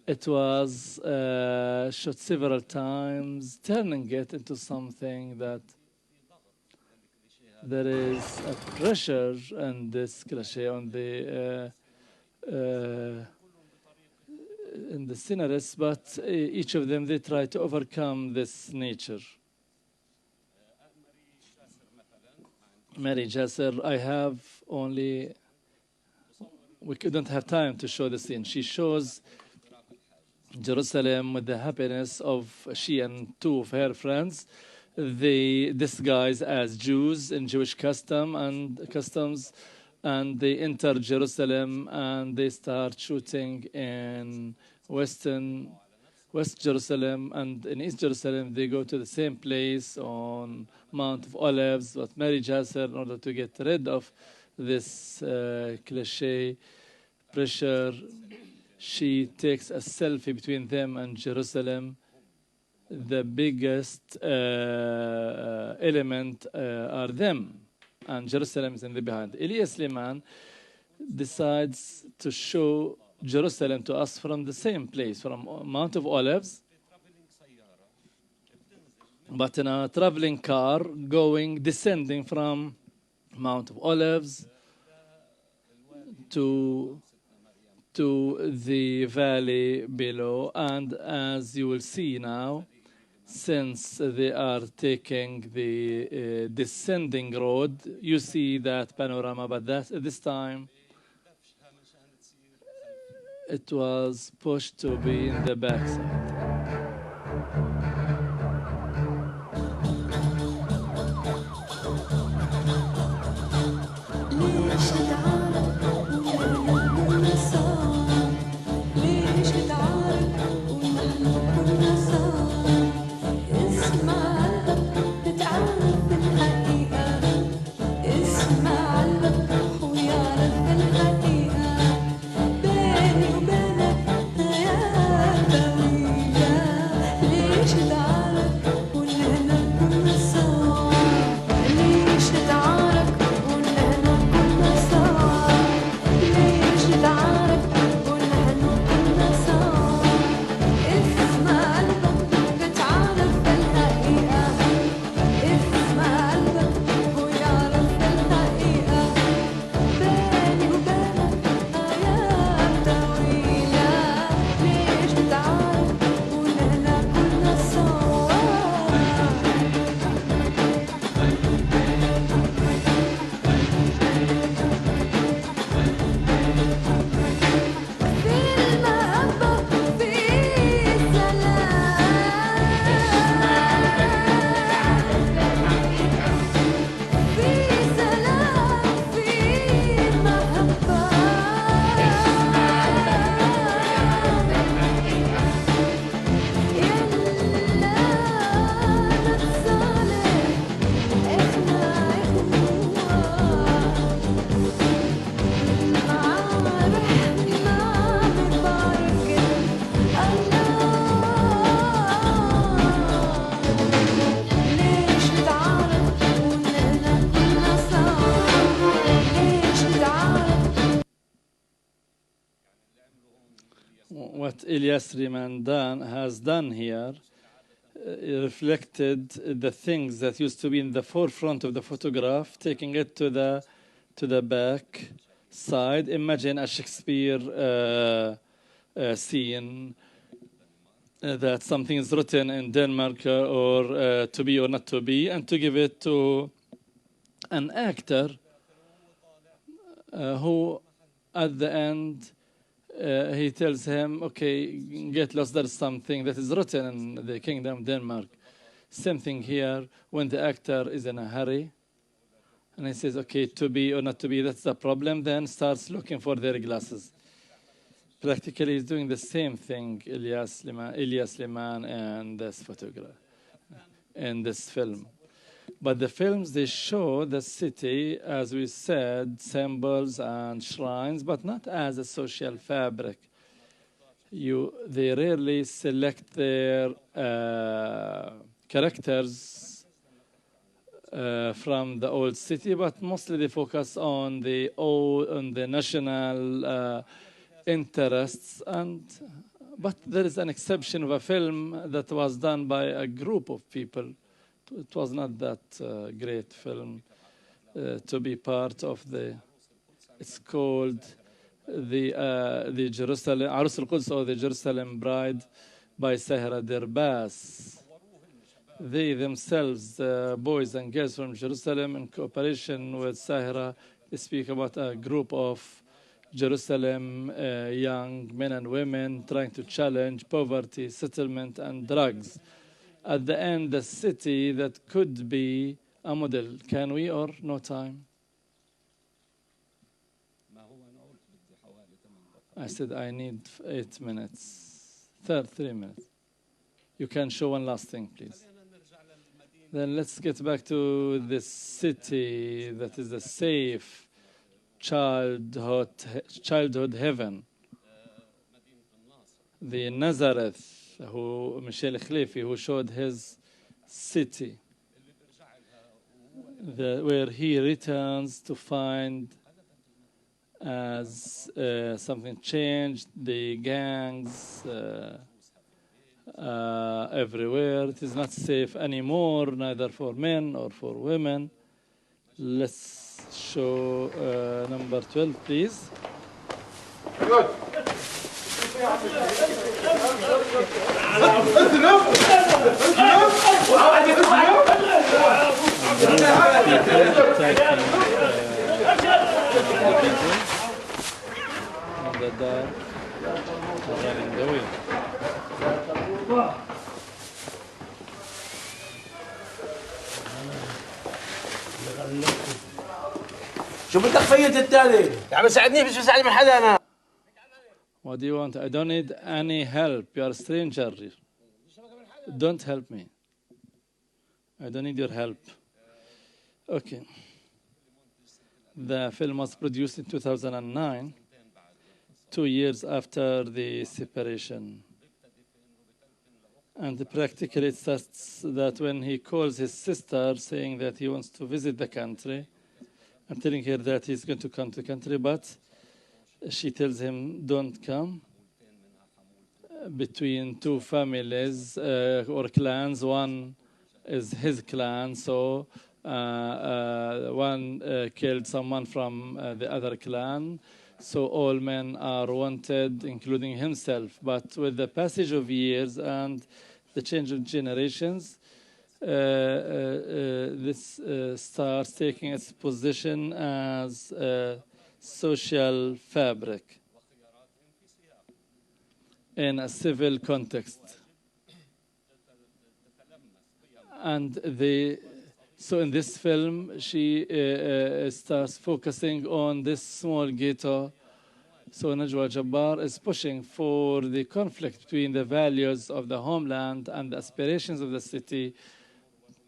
it was shot several times, turning it into something that there is a pressure and this cliche on the in the scenarists, but each of them, they try to overcome this nature. Mary Jasser, I have only we couldn't have time to show the scene. She shows Jerusalem with the happiness of she and two of her friends. They disguise as Jews in Jewish customs, and they enter Jerusalem and they start shooting in West Jerusalem, and in East Jerusalem they go to the same place on Mount of Olives, but Mary Jasser, in order to get rid of this cliche pressure, she takes a selfie between them and Jerusalem. The biggest element are them, and Jerusalem is in the behind. Elias Liman decides to show Jerusalem to us from the same place, from Mount of Olives, but in a traveling car descending from Mount of Olives to the valley below. And as you will see now, since they are taking the descending road, you see that panorama, but this time it was pushed to be in the backside. What Elias Riemann has done here reflected the things that used to be in the forefront of the photograph, taking it to the back side. Imagine a Shakespeare scene that something is written in Denmark or to be or not to be, and to give it to an actor who at the end he tells him, okay, get lost, there's something that is written in the Kingdom of Denmark. Same thing here, when the actor is in a hurry, and he says, okay, to be or not to be, that's the problem, then starts looking for their glasses. Practically, he's doing the same thing, Elias Liman and this photograph, in this film. But the films, they show the city, as we said, symbols and shrines, but not as a social fabric. They rarely select their characters from the old city, but mostly they focus on the national interests. But there is an exception of a film that was done by a group of people. It was not that great film to be part of the. It's called the Jerusalem Arus al-Quds, or the Jerusalem Bride, by Sahra Derbas. They themselves, boys and girls from Jerusalem, in cooperation with Sahra, they speak about a group of Jerusalem, young men and women trying to challenge poverty, settlement, and drugs. At the end, the city that could be a model. Can we or no time? I said I need 8 minutes. 3 minutes. You can show one last thing, please. Then let's get back to this city that is a safe childhood heaven. The Nazareth, who Michel Khlefi, who showed his city, where he returns to find as something changed, the gangs everywhere. It is not safe anymore, neither for men or for women. Let's show number 12, please. Good. The dark running the way. شو بدك فيت التالي؟ يا عم ساعدني مش مساعد من حدا انا. What do you want? I don't need any help. You are a stranger. Don't help me. I don't need your help. Okay. The film was produced in 2009, 2 years after the separation. And practically it starts that when he calls his sister saying that he wants to visit the country, and telling her that he's going to come to the country, but she tells him, don't come. Between two families or clans, one is his clan, so one killed someone from the other clan, so all men are wanted, including himself. But with the passage of years and the change of generations, this starts taking its position as a social fabric in a civil context. And so in this film, she starts focusing on this small ghetto. So Najwa Jabbar is pushing for the conflict between the values of the homeland and the aspirations of the city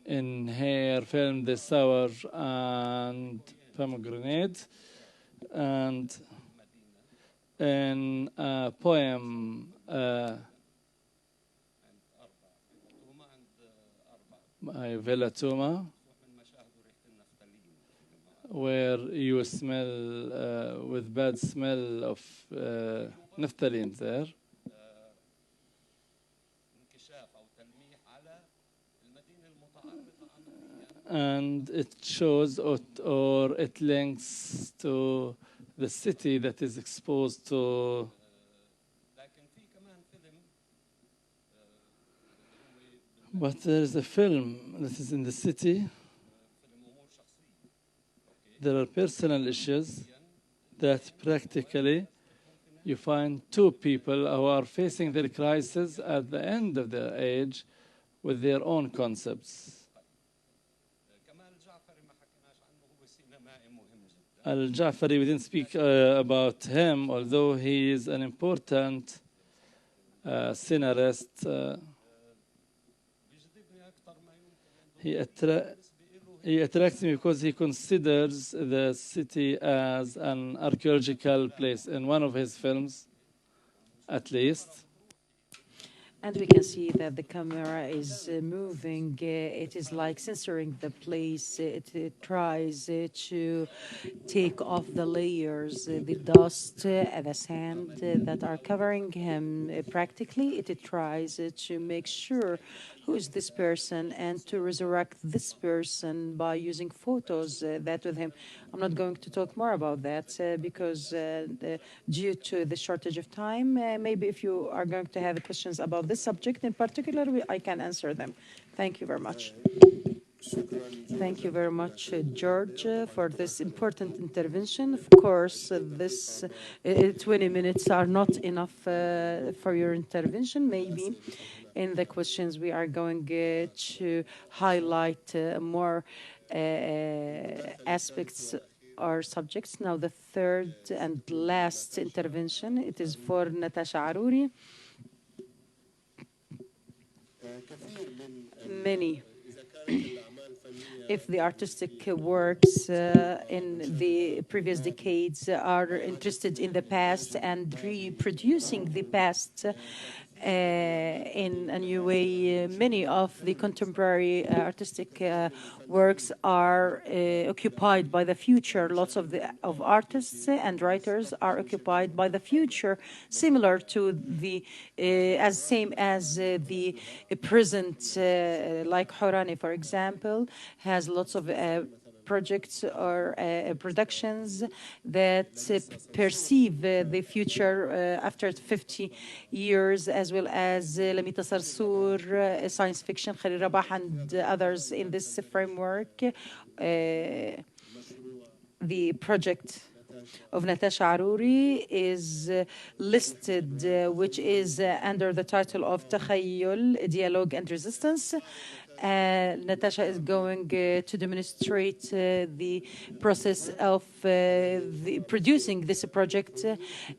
in her film The Sour and Pomegranate, and in a poem My Villa Tuma, where you smell with bad smell of naphthalene there. And it shows or it links to the city that is exposed to but there is a film that is in the city. There are personal issues that practically you find two people who are facing their crisis at the end of their age with their own concepts. Al-Ja'fari, we didn't speak about him, although he is an important scenarist. He attracts me because he considers the city as an archaeological place in one of his films, at least. And we can see that the camera is moving. It is like censoring the place. It tries to take off the layers, the dust, the sand that are covering him. Practically, it tries to make sure who is this person and to resurrect this person by using photos that with him. I'm not going to talk more about that because due to the shortage of time, maybe if you are going to have questions about this subject in particular, I can answer them. Thank you very much. Thank you very much, George, for this important intervention. Of course, this 20 minutes are not enough for your intervention. Maybe in the questions we are going to highlight more aspects or subjects. Now, the third and last intervention, it is for Natasha Arouri. Many if the artistic works in the previous decades are interested in the past and reproducing the past in a new way, many of the contemporary artistic works are occupied by the future. Lots of artists and writers are occupied by the future, similar to the same as the present, like Horani, for example, has lots of projects or productions that perceive the future after 50 years, as well as Lamita Sarsour, science fiction, Khalil Rabah, and others in this framework. The project of Natasha Arouri is listed, which is under the title of Takhayyul, Dialogue and Resistance. Natasha is going to demonstrate the process of producing this project.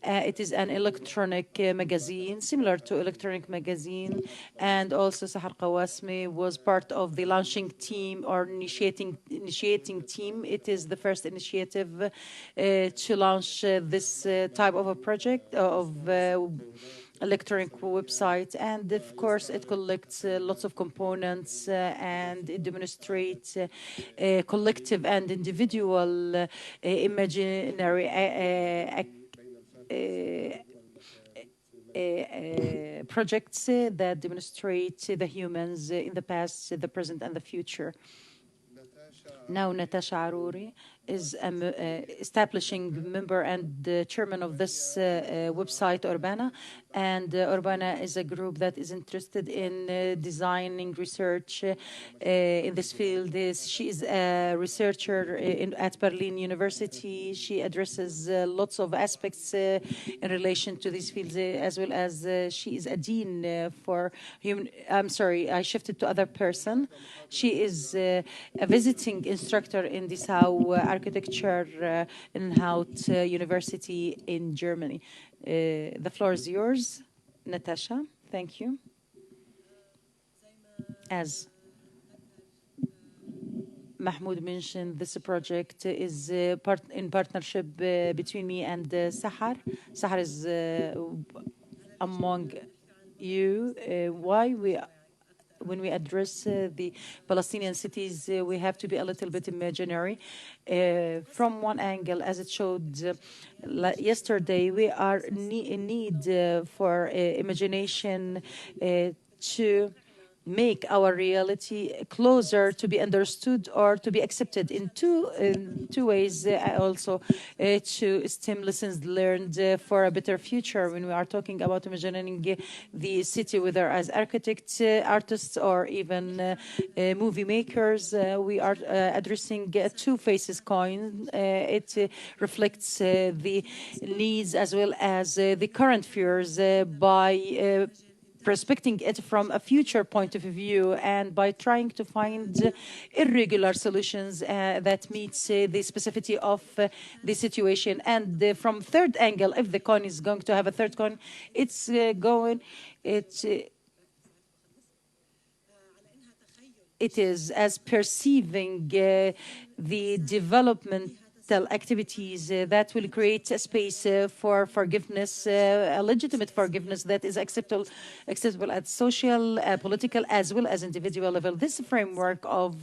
It is an electronic magazine, similar to electronic magazine, and also Sahar Qawasmi was part of the launching team or initiating team. It is the first initiative to launch this type of a project of electronic website, and of course it collects lots of components and it demonstrates collective and individual imaginary projects that demonstrate the humans in the past, the present, and the future. Now Natasha Arouri is establishing member and chairman of this website, Urbana. And Urbana is a group that is interested in designing research in this field. She is a researcher at Berlin University. She addresses lots of aspects in relation to these fields, as well as she is a dean for human. I'm sorry, I shifted to other person. She is a visiting instructor in Dessau architecture in Haut University in Germany. The floor is yours, Natasha. Thank you. As Mahmoud mentioned, this project is in partnership between me and Sahar. Sahar is among you. When we address the Palestinian cities, we have to be a little bit imaginary. From one angle, as it showed yesterday, we are in need for imagination to make our reality closer to be understood or to be accepted in two ways. Also to stem lessons learned for a better future when we are talking about imagining the city, whether as architects, artists, or even movie makers. We are addressing a two faces coin. It reflects the needs as well as the current fears by prospecting it from a future point of view and by trying to find irregular solutions that meets the specificity of the situation. And from third angle, if the coin is going to have a third coin, it is as perceiving the development activities that will create a space for forgiveness, a legitimate forgiveness that is acceptable at social, political, as well as individual level. This framework of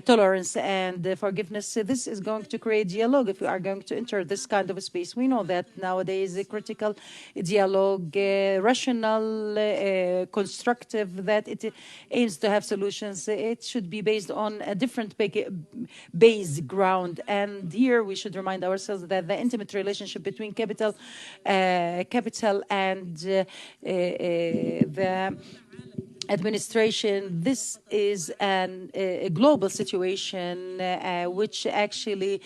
tolerance and forgiveness, this is going to create dialogue if we are going to enter this kind of a space. We know that nowadays a critical dialogue, rational, constructive, that it aims to have solutions. It should be based on a different base ground. And here we should remind ourselves that the intimate relationship between capital and the administration. This is a global situation which actually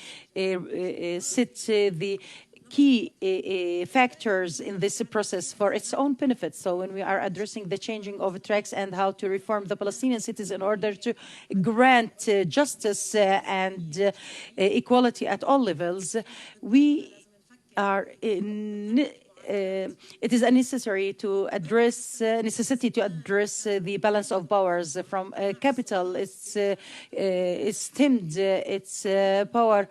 sits the key factors in this process for its own benefit. So when we are addressing the changing of tracks and how to reform the Palestinian cities in order to grant justice and equality at all levels, we are in it is a necessary to address necessity to address the balance of powers from capital. It's stemmed its power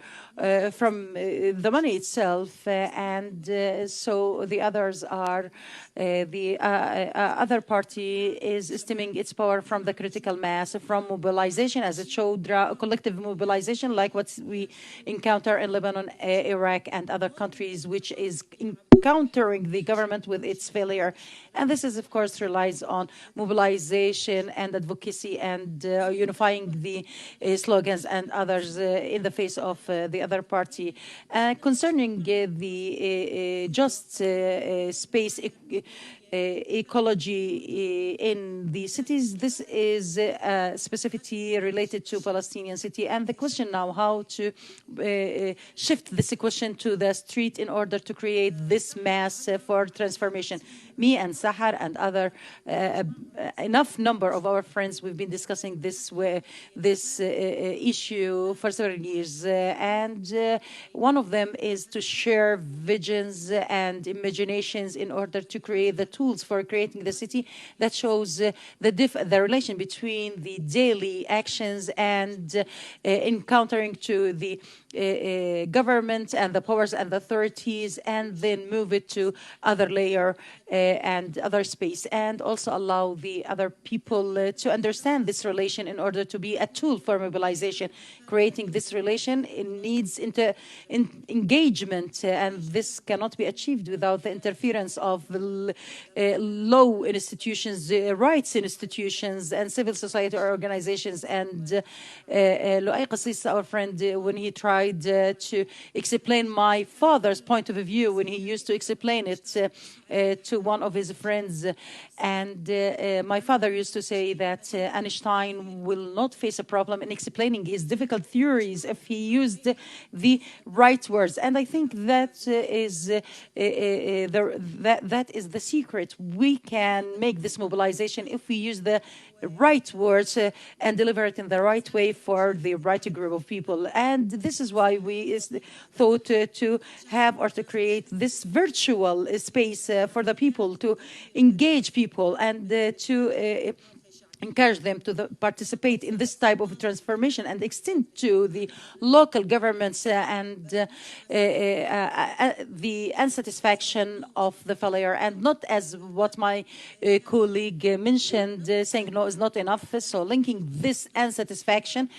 from the money itself, and so the others are the other party is stemming its power from the critical mass, from mobilization, as it showed, collective mobilization, like what we encounter in Lebanon, Iraq, and other countries, which is countering the government with its failure. And this is, of course, relies on mobilization and advocacy and unifying the slogans and others in the face of the other party. Concerning the just space ecology in the cities, this is a specificity related to Palestinian city. And the question now, how to shift this question to the street in order to create this mass for transformation. Me and Sahar and other enough number of our friends, we've been discussing this issue for several years, and one of them is to share visions and imaginations in order to create the tools for creating the city that shows the relation between the daily actions and encountering to the government and the powers and the authorities, and then move it to other layer and other space, and also allow the other people to understand this relation in order to be a tool for mobilization. Creating this relation, it needs engagement, and this cannot be achieved without the interference of law institutions, rights institutions, and civil society organizations. And Luay Qassis, our friend, when he tried to explain my father's point of view, when he used to explain it to one of his friends, and my father used to say that Einstein will not face a problem in explaining his difficult theories if he used the right words. And I think that is that is the secret. We can make this mobilization if we use the right words and deliver it in the right way for the right group of people. And this is why we thought to have or to create this virtual space for the people, to engage people and to encourage them to participate in this type of transformation and extend to the local governments and the unsatisfaction of the failure, and not as what my colleague mentioned, saying no is not enough. So linking this unsatisfaction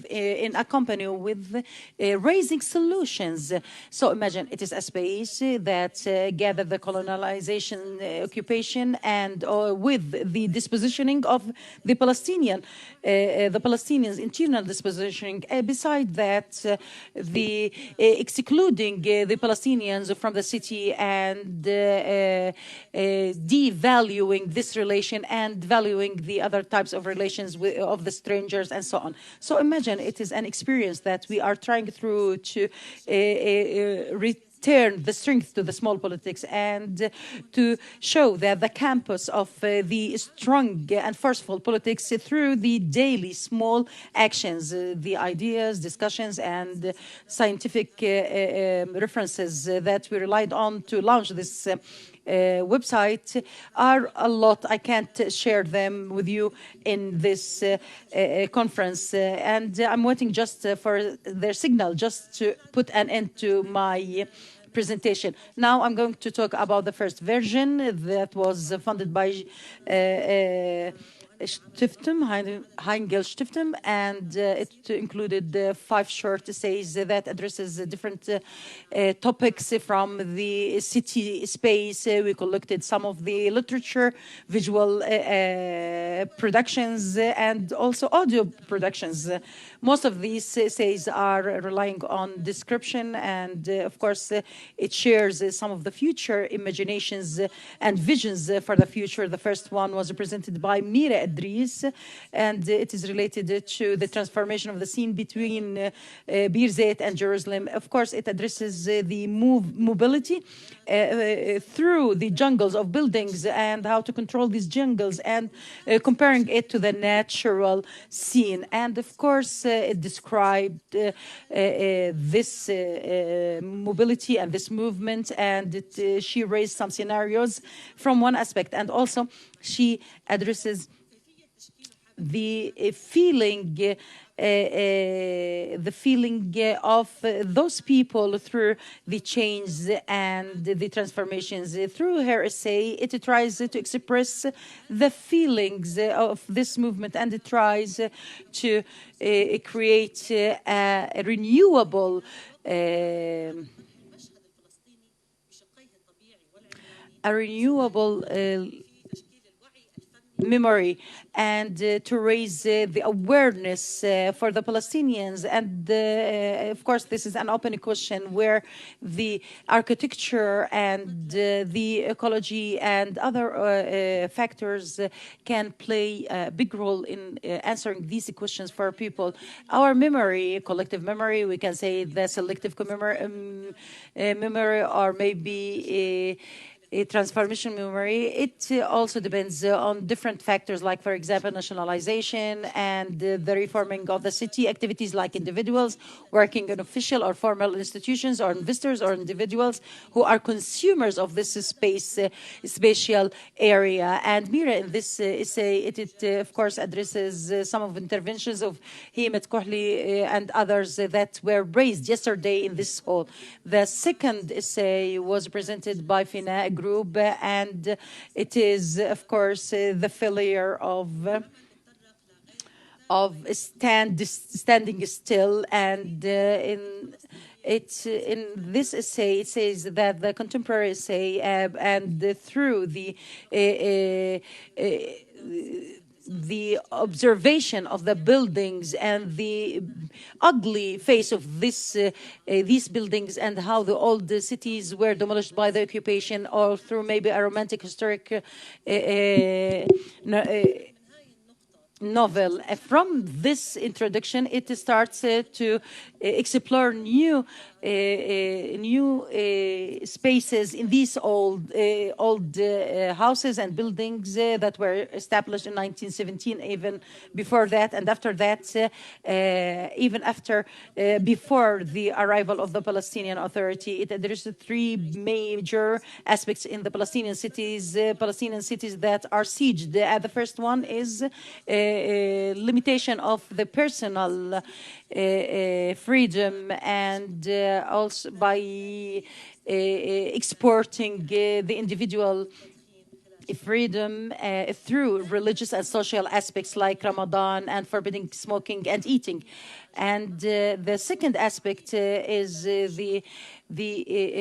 in accompany with raising solutions. So imagine it is a space that gathered the colonization, occupation, and with the dispositioning of the Palestinians' internal dispositioning. Beside that, the excluding the Palestinians from the city and devaluing this relation and valuing the other types of relations of the strangers and so on. So imagine it is an experience that we are trying through to return the strength to the small politics and to show that the campus of the strong and forceful politics through the daily small actions, the ideas, discussions, and scientific references that we relied on to launch this website are a lot. I can't share them with you in this conference, and I'm waiting just for their signal just to put an end to my presentation. Now I'm going to talk about the first version that was funded by Stiftum, Heingel Stiftum, and it included 5 short essays that addresses different topics from the city space. We collected some of the literature, visual productions, and also audio productions. Most of these essays are relying on description, and of course, it shares some of the future imaginations and visions for the future. The first one was presented by Mira Idris, and it is related to the transformation of the scene between Birzeit and Jerusalem. Of course, it addresses the mobility through the jungles of buildings and how to control these jungles, and comparing it to the natural scene. And of course, it described this mobility and this movement, and she raised some scenarios from one aspect, and also she addresses the feeling of those people through the change and the transformations. Through her essay, it tries to express the feelings of this movement, and it tries to create a renewable memory, and to raise the awareness for the Palestinians. And of course, this is an open question where the architecture and the ecology and other factors can play a big role in answering these questions for people. Our memory, collective memory, we can say the selective memory, or maybe a transformation memory, it also depends on different factors, like, for example, nationalization and the reforming of the city, activities like individuals working in official or formal institutions, or investors or individuals who are consumers of this spatial area. And Mira, in this essay, it of course addresses some of interventions of Himet Kohli and others that were raised yesterday in this hall. The second essay was presented by Fina Group, and it is, of course, the failure of standing still. And in this essay, it says that the contemporary essay and through the observation of the buildings and the ugly face of these buildings, and how the old cities were demolished by the occupation, or through maybe a romantic historic novel. From this introduction, it starts to explore new spaces in these old houses and buildings that were established in 1917, even before that, and after that, even after before the arrival of the Palestinian Authority. It addresses 3 major aspects in the Palestinian cities that are sieged. The first one is limitation of the personal freedom, and also by exporting the individual freedom through religious and social aspects like Ramadan, and forbidding smoking and eating. And the second aspect is the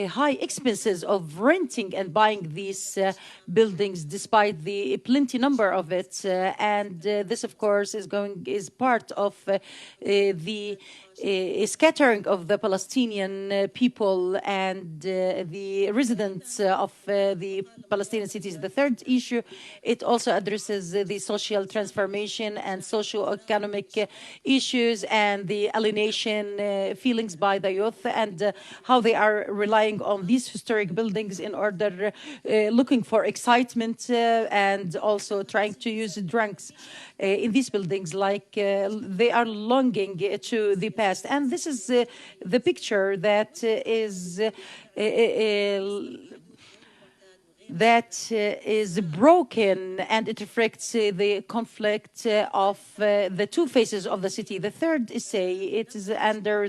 high expenses of renting and buying these buildings, despite the plenty number of it. And this, of course, is part of the scattering of the Palestinian people and the residents of the Palestinian cities. The third issue, it also addresses the social transformation and socio-economic issues, and the alienation feelings by the youth, and how they are relying on these historic buildings in order looking for excitement, and also trying to use drugs in these buildings, like they are longing to the past. And this is the picture that is broken, and it reflects the conflict of the 2 faces of the city. The third essay, it is under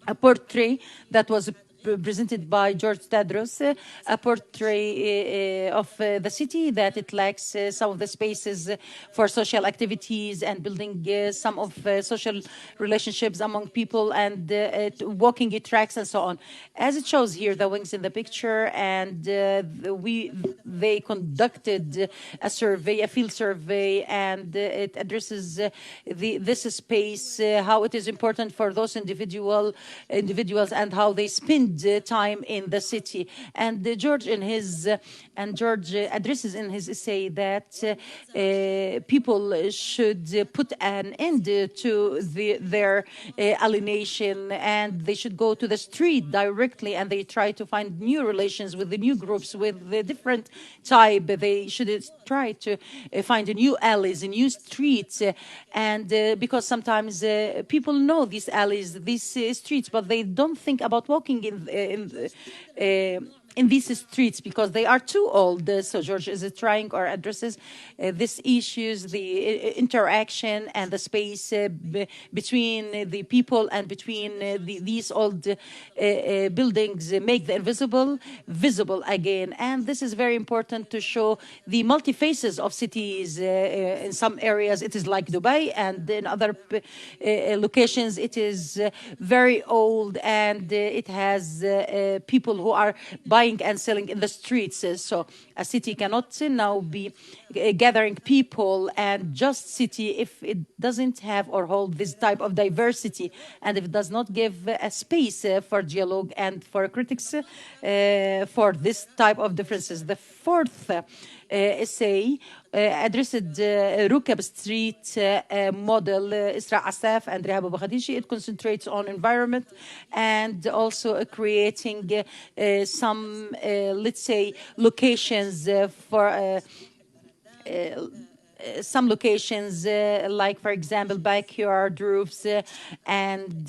a portrait that was presented by George Tadros, a portrait of the city, that it lacks some of the spaces for social activities and building some of social relationships among people and walking tracks and so on. As it shows here, the wings in the picture, and they conducted a survey, a field survey, and it addresses this space, how it is important for those individuals and how they spend time in the city. And George addresses in his essay that people should put an end to their alienation, and they should go to the street directly, and they try to find new relations with the new groups, with the different type. They should try to find new alleys, new streets, and because sometimes people know these alleys, these streets, but they don't think about walking in these streets because they are too old. So George is trying or addresses these issues, the interaction and the space between the people and between these old buildings, make the invisible visible again. And this is very important to show the multi-faces of cities. In some areas it is like Dubai, and in other locations it is very old, and it has people who are buying and selling in the streets. So a city cannot now be gathering people and just city if it doesn't have or hold this type of diversity, and if it does not give a space for dialogue and for critics for this type of differences. The fourth essay addressed Rukab Street model, Isra Asaf and Rehab Abu Khadishi. It concentrates on environment and also creating some, let's say, locations for some locations, like, for example, backyard roofs and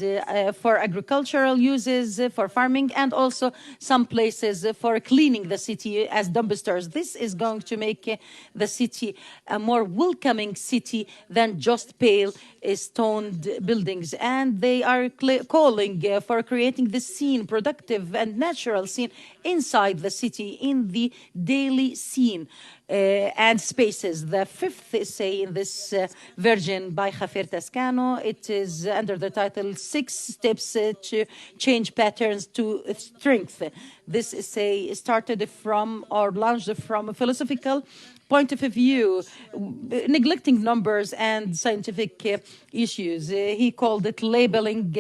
for agricultural uses, for farming, and also some places for cleaning the city as dumpsters. This is going to make the city a more welcoming city than just pale stoned buildings. And they are calling for creating this scene, productive and natural scene inside the city, in the daily scene. And spaces. The fifth essay in this version by Javier Tascano, it is under the title 6 Steps to Change Patterns to Strength. This essay started from, or launched from, a philosophical point of view, neglecting numbers and scientific issues. He called it labeling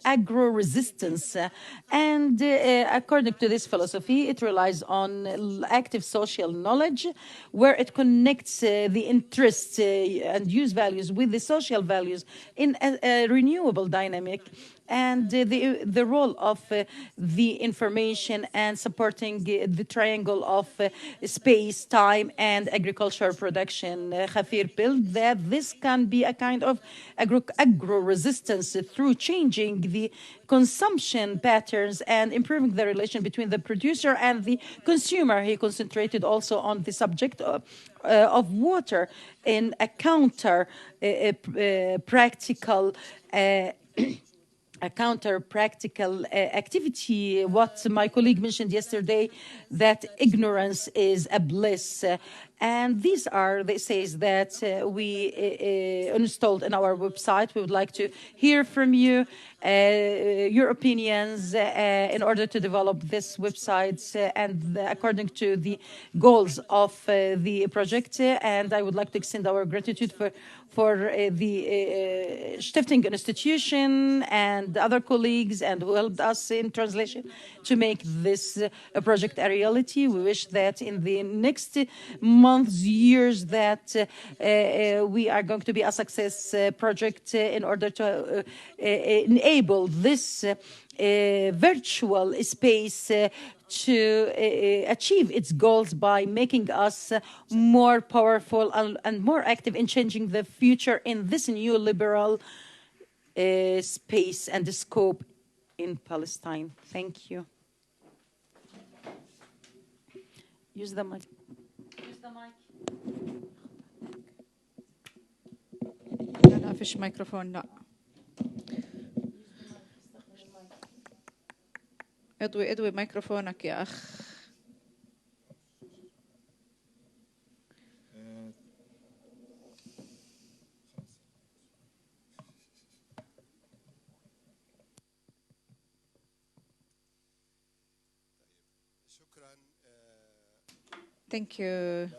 agro-resistance. And according to this philosophy, it relies on active social knowledge, where it connects the interests and use values with the social values in a renewable dynamic. And the role of the information and supporting the triangle of space, time, and agricultural production. Khafir built that this can be a kind of agro-resistance through changing the consumption patterns and improving the relation between the producer and the consumer. He concentrated also on the subject of water in a practical a counter-practical activity. What my colleague mentioned yesterday, that ignorance is a bliss. And these are the essays that we installed in our website. We would like to hear from you, your opinions, in order to develop this website and according to the goals of the project. And I would like to extend our gratitude for the Stifting Institution and other colleagues and who helped us in translation to make this project a reality. We wish that in the next months, years, that we are going to be a success project in order to enable this virtual space to achieve its goals by making us more powerful and more active in changing the future in this new liberal space and scope in Palestine. Thank you. Use the mic. Use the mic. لا فيش ميكروفون لا. اضوي ميكروفونك يا أخ. Thank you.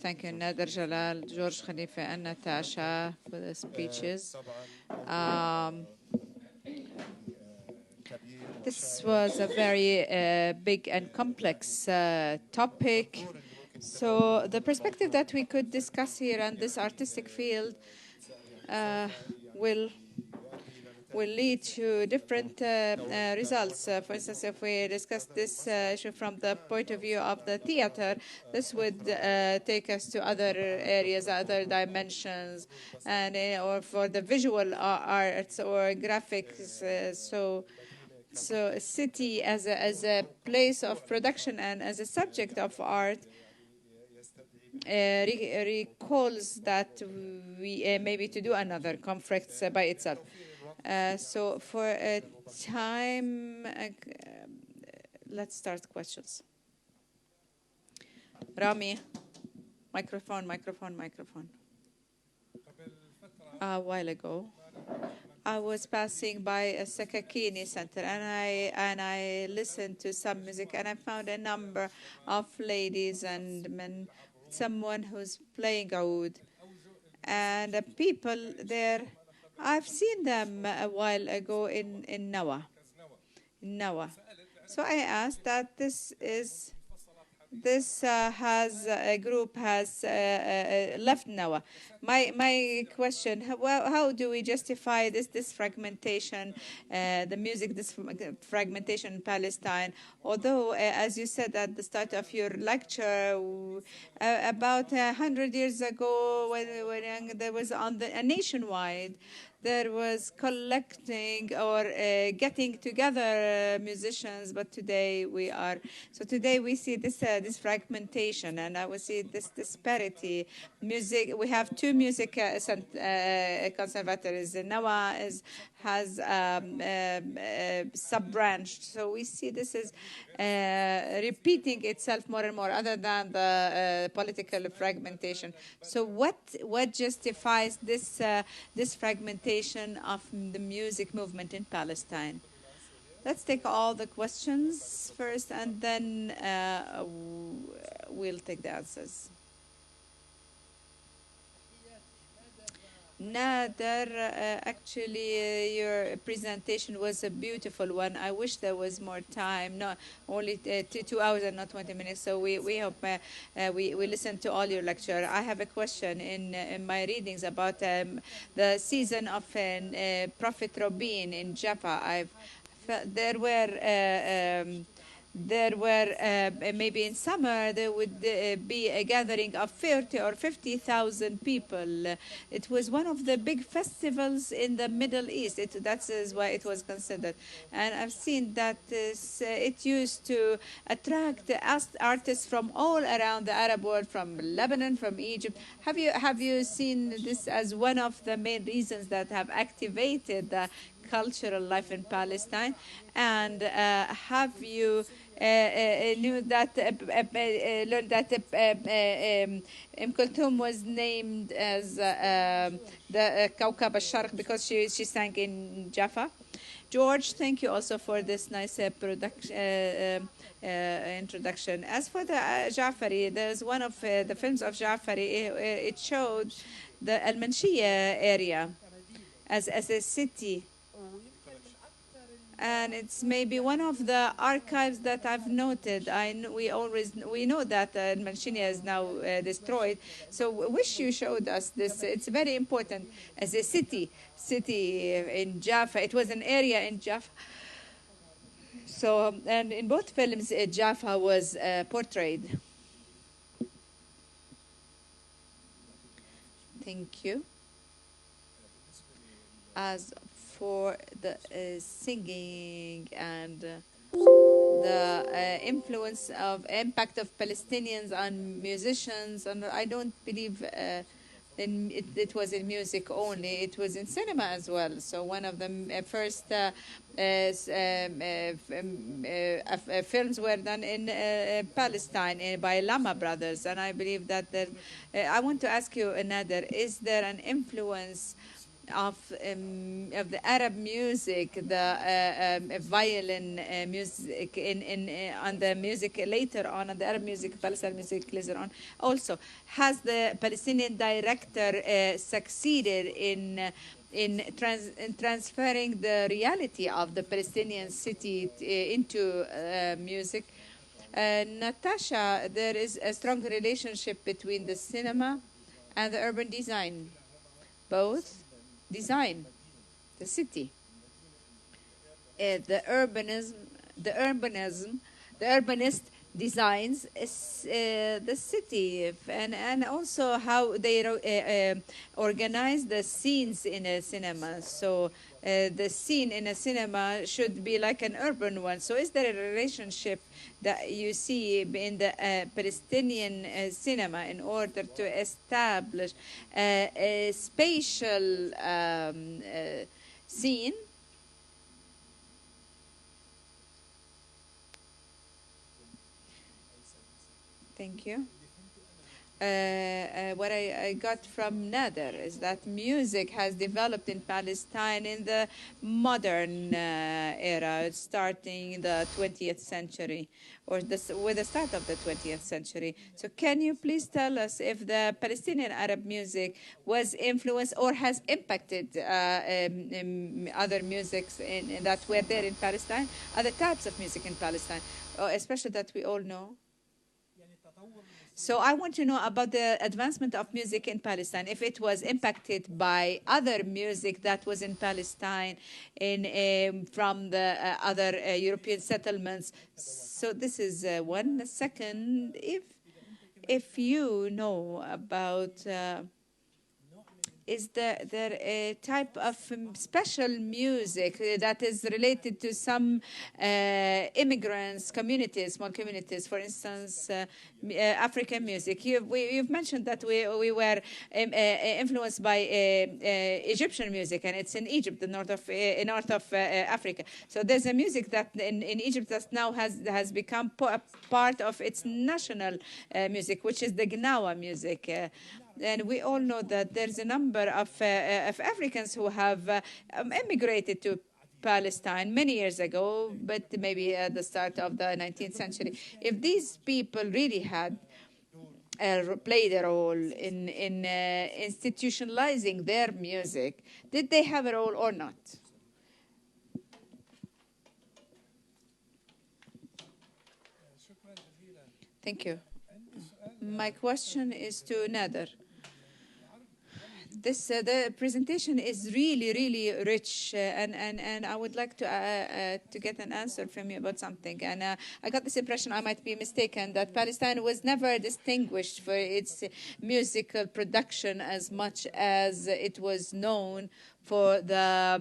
Thank you, Nader Jalal, George Khalifa, and Natasha for the speeches. This was a very big and complex topic. So the perspective that we could discuss here on this artistic field will lead to different results. For instance, if we discuss this issue from the point of view of the theater, this would take us to other areas, other dimensions, and or for the visual arts or graphics. So a city as a place of production and as a subject of art recalls that we maybe to do another conference by itself. So for a time, let's start questions. Rami, microphone. A while ago, I was passing by a Sakakini center and I listened to some music and I found a number of ladies and men, someone who's playing oud, and people there. I've seen them a while ago in Nawa. So I asked that this has a group has left Nawa. My question: how do we justify this fragmentation, the music, this fragmentation in Palestine? Although, as you said at the start of your lecture, about 100 years ago, when there was a nationwide, there was collecting or getting together musicians, but today we see this fragmentation, and I will see this disparity. Music, we have two music conservatories. Nawa has sub-branched, so we see this is repeating itself more and more, other than the political fragmentation. So what justifies this fragmentation of the music movement in Palestine? Let's take all the questions first, and then we'll take the answers. Nader, actually, your presentation was a beautiful one. I wish there was more time, not only 2 hours and not 20 minutes. So we hope we listen to all your lecture. I have a question in my readings about the season of Prophet Robin in Jaffa. There were maybe in summer there would be a gathering of 30 or 50,000 people. It was one of the big festivals in the Middle East. That is why it was considered. And I've seen that it used to attract artists from all around the Arab world, from Lebanon, from Egypt. Have you seen this as one of the main reasons that have activated the cultural life in Palestine? And have you learned that Kulthum was named as the Kawkab al-Sharq because she sang in Jaffa? George, thank you also for this nice introduction. As for the Jafari, there's one of the films of Jafari. It showed the Al-Manshiyah area as a city. And it's maybe one of the archives that I've noted. We know that Manchinia is now destroyed. So wish you showed us this. It's very important as a city in Jaffa. It was an area in Jaffa. So, and in both films, Jaffa was portrayed. Thank you. As for the singing and the impact of Palestinians on musicians, and I don't believe it was in music only, it was in cinema as well. So one of the first films were done in Palestine by Lama brothers. And I believe that I want to ask you another, is there an influence of the Arab music, the violin music on the music later on the Arab music, Palestinian music later on? Also, has the Palestinian director succeeded in transferring the reality of the Palestinian city into music? Natasha, there is a strong relationship between the cinema and the urban design. Both design the city, the urbanist designs the city, and also how they organize the scenes in a cinema. So the scene in a cinema should be like an urban one. So is there a relationship that you see in the Palestinian cinema in order to establish a spatial scene? Thank you. What I got from Nader is that music has developed in Palestine in the modern era, starting the 20th century, or with the start of the 20th century. So can you please tell us if the Palestinian Arab music was influenced or has impacted other musics that were there in Palestine, other types of music in Palestine, especially that we all know? So I want to know about the advancement of music in Palestine, if it was impacted by other music that was in Palestine from the other European settlements. So this is one. Second, if you know about is there a type of special music that is related to some immigrants, communities, small communities, for instance, African music? You've mentioned that we were influenced by Egyptian music, and it's in Egypt, the north of Africa. So there's a music that in Egypt that now has become part of its national music, which is the Gnawa music. And we all know that there's a number of Africans who have emigrated to Palestine many years ago, but maybe at the start of the 19th century. If these people really had played a role in institutionalizing their music, did they have a role or not? Thank you. My question is to Nader. The presentation is really rich, and I would like to get an answer from you about something. And I got this impression, I might be mistaken, that Palestine was never distinguished for its musical production as much as it was known for the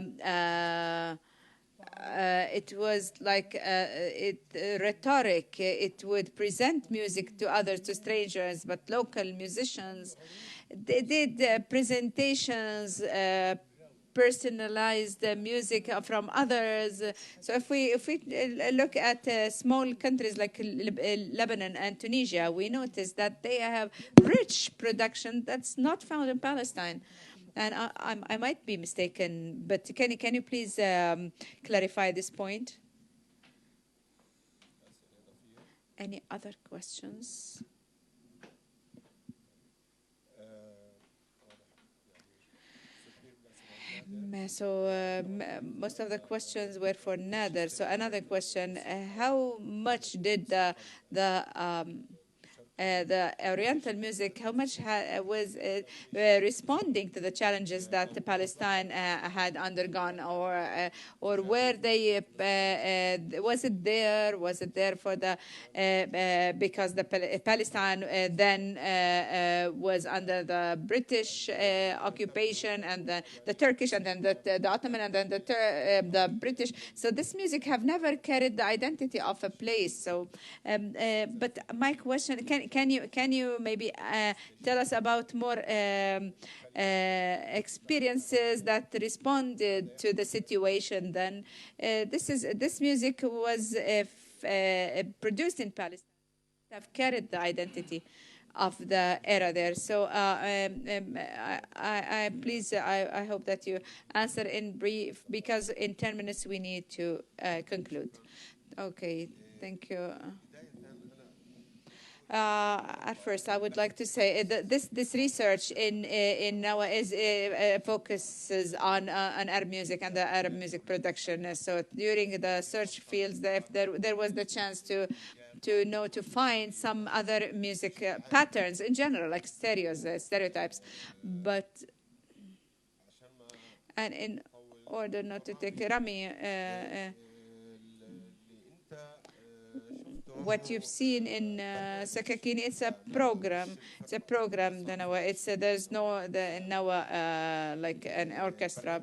it was like rhetoric. It would present music to others, to strangers, but local musicians, they did presentations, personalized music from others. So if we look at small countries like Lebanon and Tunisia, we notice that they have rich production that's not found in Palestine. And I might be mistaken, but can you please clarify this point? Any other questions? So most of the questions were for Nader. So another question: how much did the Oriental music, how much was responding to the challenges that Palestine had undergone, or were they? Was it there? Was it there for the because the Palestine then was under the British occupation, and the Turkish, and then the Ottoman, and then the British. So this music have never carried the identity of a place. So, but my question: can you maybe tell us about more experiences that responded to the situation? Then this music was produced in Palestine. Have carried the identity of the era there. So I hope that you answer in brief, because in 10 minutes we need to conclude. Okay, thank you. At first, I would like to say that this research in NAWA focuses on Arab music and the Arab music production. So during the search fields, there was the chance to find some other music patterns in general, like stereotypes, and in order not to take Rami. What you've seen in Sakakini, it's a program. It's a program. There's no Nawa like an orchestra.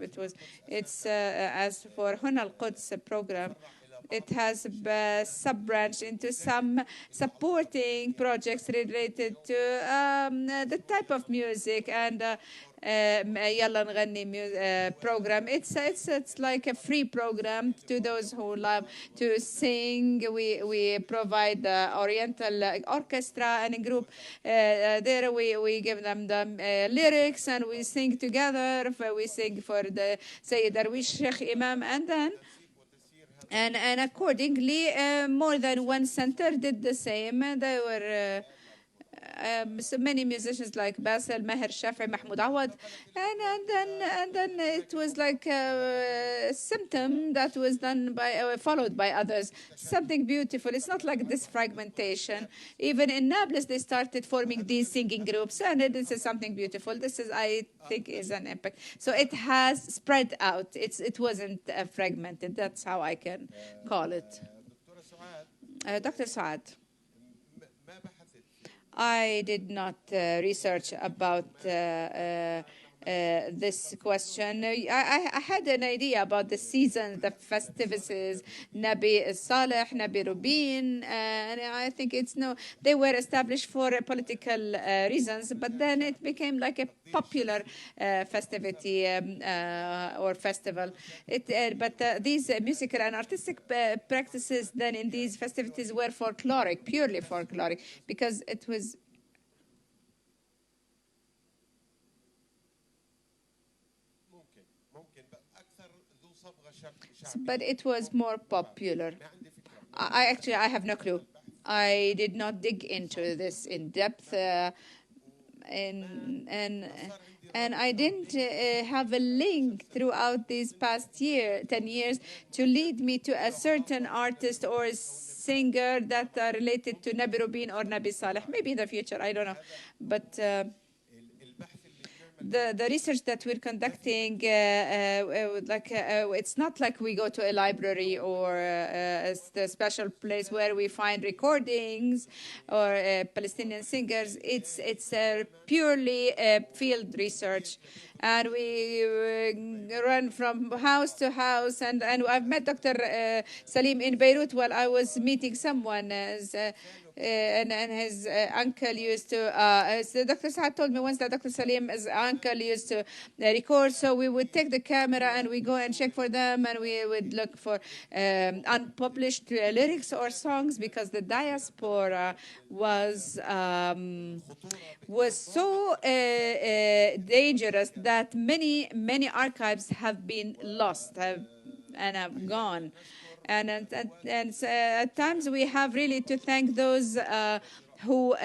It's as for Huna al-Quds program. It has sub-branched into some supporting projects related to the type of music and Yalla Nغني program. It's like a free program to those who love to sing. We provide the Oriental orchestra and a group. There we give them the lyrics and we sing together. We sing for the Sayyid Darwish Sheikh Imam, and then and accordingly more than one center did the same. They were so many musicians like Basel, Maher Shafi, Mahmoud Awad, and then it was like a symptom that was done by followed by others. Something beautiful. It's not like this fragmentation. Even in Nablus, they started forming these singing groups, and this is something beautiful. This is, I think, is an impact. So it has spread out. It wasn't fragmented. That's how I can call it. Dr. Saad. I did not research about this question. I had an idea about the seasons, the festivities, Nabi Saleh, Nabi Rubin, and I think they were established for political reasons, but then it became like a popular festivity or festival. But these musical and artistic practices then in these festivities were folkloric, purely folkloric, because it was but it was more popular. I have no clue. I did not dig into this in depth, and I didn't have a link throughout these past 10 years to lead me to a certain artist or a singer that are related to Nabi Rubin or Nabi Saleh. Maybe in the future, I don't know. But the research that we're conducting, it's not like we go to a library or a special place where we find recordings or Palestinian singers. It's purely field research, and we run from house to house. And I've met Dr. Salim in Beirut while I was meeting someone and his uncle used to, Dr. Saad told me once that Dr. Salim's uncle used to record, so we would take the camera and we go and check for them, and we would look for unpublished lyrics or songs, because the diaspora was so dangerous that many archives have been lost and have gone. And at times we have really to thank those who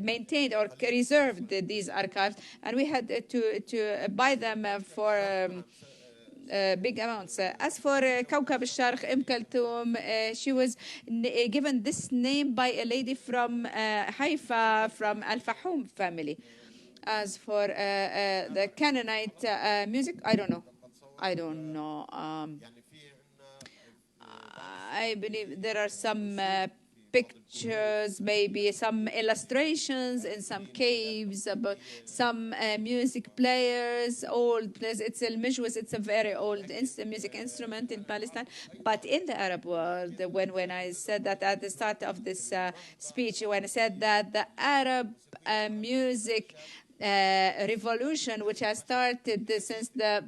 maintained or reserved these archives, and we had to buy them for big amounts. As for Kawkab al-Sharq, Kulthum, she was given this name by a lady from Haifa, from Al-Fahum family. As for the Canaanite music, I don't know. I believe there are some pictures, maybe some illustrations in some caves, about some music players, old. It's al-mijwaz, it's a very old music instrument in Palestine. But in the Arab world, when I said that at the start of this speech, when I said that the Arab music revolution, which has started since the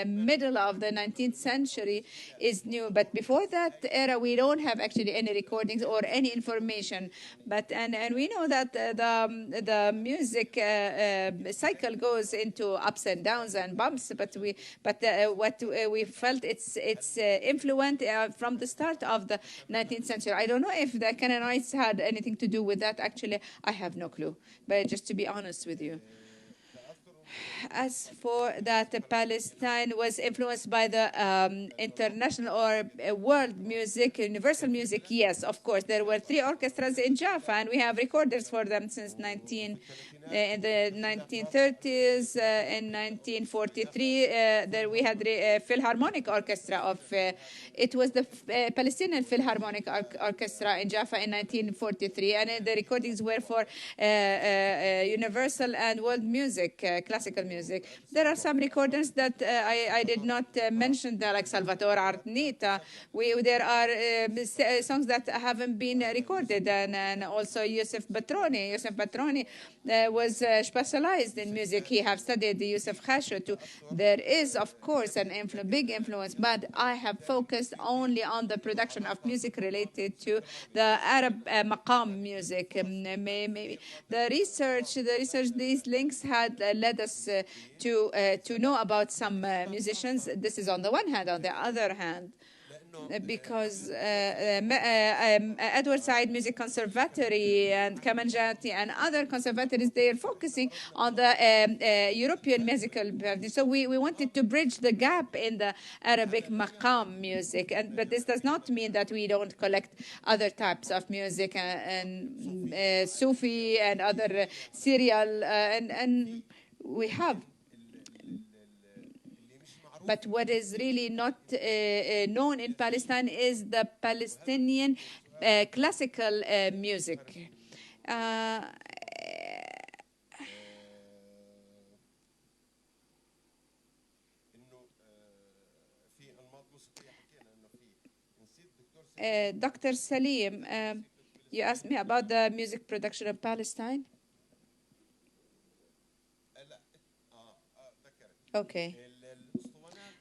middle of the 19th century, is new. But before that era, we don't have actually any recordings or any information. But and we know that the music cycle goes into ups and downs and bumps. But what we felt it's influence from the start of the 19th century. I don't know if the Canaanites had anything to do with that. Actually, I have no clue. But just to be honest with you. As for that, Palestine was influenced by the international or world music, universal music. Yes, of course. There were 3 orchestras in Jaffa, and we have recorders for them since in the 1930s. In 1943, there we had a Philharmonic Orchestra of. It was the Palestinian Philharmonic Orchestra in Jaffa in 1943, and the recordings were for universal and world music, classical music. There are some recordings that I did not mention, like Salvatore Arnita. There are songs that haven't been recorded, and also Yusuf Batroni. Yusuf Batroni was specialized in music. He have studied the Yusuf Khasho too. There is, of course, big influence, but I have focused only on the production of music related to the Arab maqam music. Maybe the research, these links had led us to know about some musicians. This is on the one hand. On the other hand, because Edward Said Music Conservatory and Kamanjati and other conservatories, they are focusing on the European musical. So we wanted to bridge the gap in the Arabic maqam music. But this does not mean that we don't collect other types of music and Sufi and other serial and we have. But what is really not known in Palestine is the Palestinian classical music. Dr. Salim, you asked me about the music production in Palestine? Okay.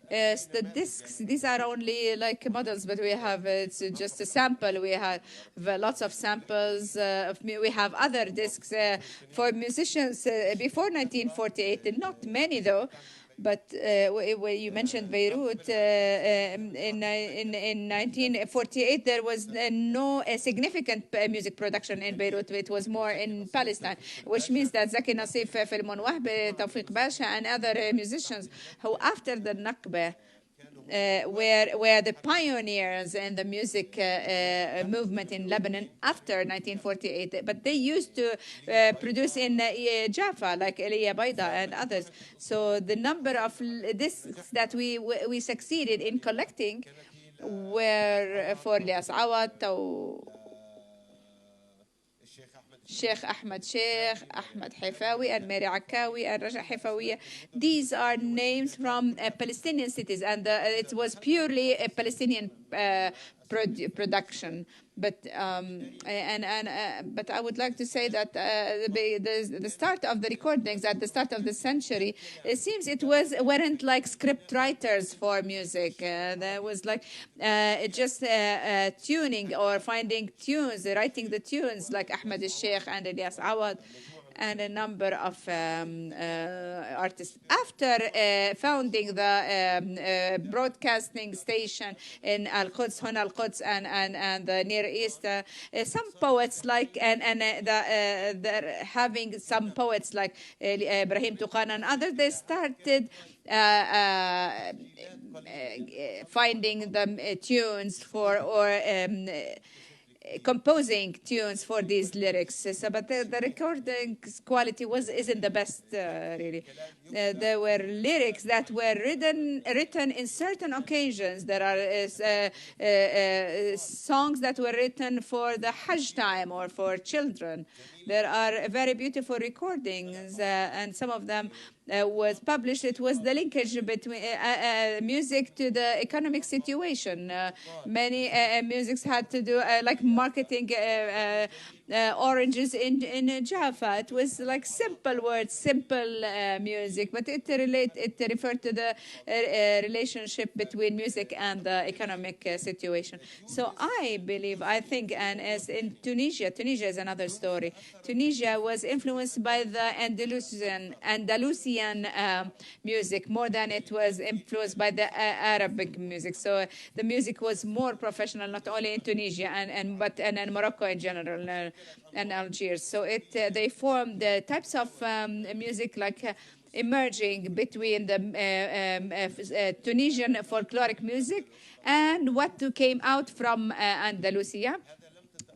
The discs, these are only like models, but we have, it's just a sample. We have lots of samples. We have other discs for musicians before 1948, not many though. But you mentioned Beirut. In 1948, there was no significant music production in Beirut. It was more in Palestine, which means that Zaki Nassif, Filmon Wahbe, Tawfiq Basha, and other musicians who, after the Nakba, were the pioneers in the music movement in Lebanon after 1948. But they used to produce in Jaffa, like Elia Baida and others. So the number of discs that we succeeded in collecting were for Lias Awad, Sheikh Ahmed Hifawi, and Mary Akawi, and Raja Hifawiya. These are names from Palestinian cities, and it was purely a Palestinian production. But but I would like to say that the start of the recordings at the start of the century, it seems it weren't like script writers for music. There was like just tuning or finding tunes, writing the tunes, like Ahmed al-Sheikh and Ilyas Awad and a number of artists. After founding the broadcasting station in Al-Quds, Huna Al-Quds, and the Near East, some poets like, they're having some poets like Ibrahim Tuqan and others, they started finding the tunes for, or composing tunes for these lyrics. So, but the recording quality isn't the best, really. There were lyrics that were written in certain occasions. There are songs that were written for the Hajj time or for children. There are very beautiful recordings, and some of them was published. It was the linkage between music to the economic situation. Many musics had to do like marketing oranges in Jaffa. It was like simple words, simple music, but it referred to the relationship between music and the economic situation. So I think, and as in Tunisia is another story. Tunisia was influenced by the Andalusian music more than it was influenced by the Arabic music. So the music was more professional, not only in Tunisia but in Morocco in general and Algiers. So they formed the types of music like emerging between the Tunisian folkloric music and what came out from Andalusia.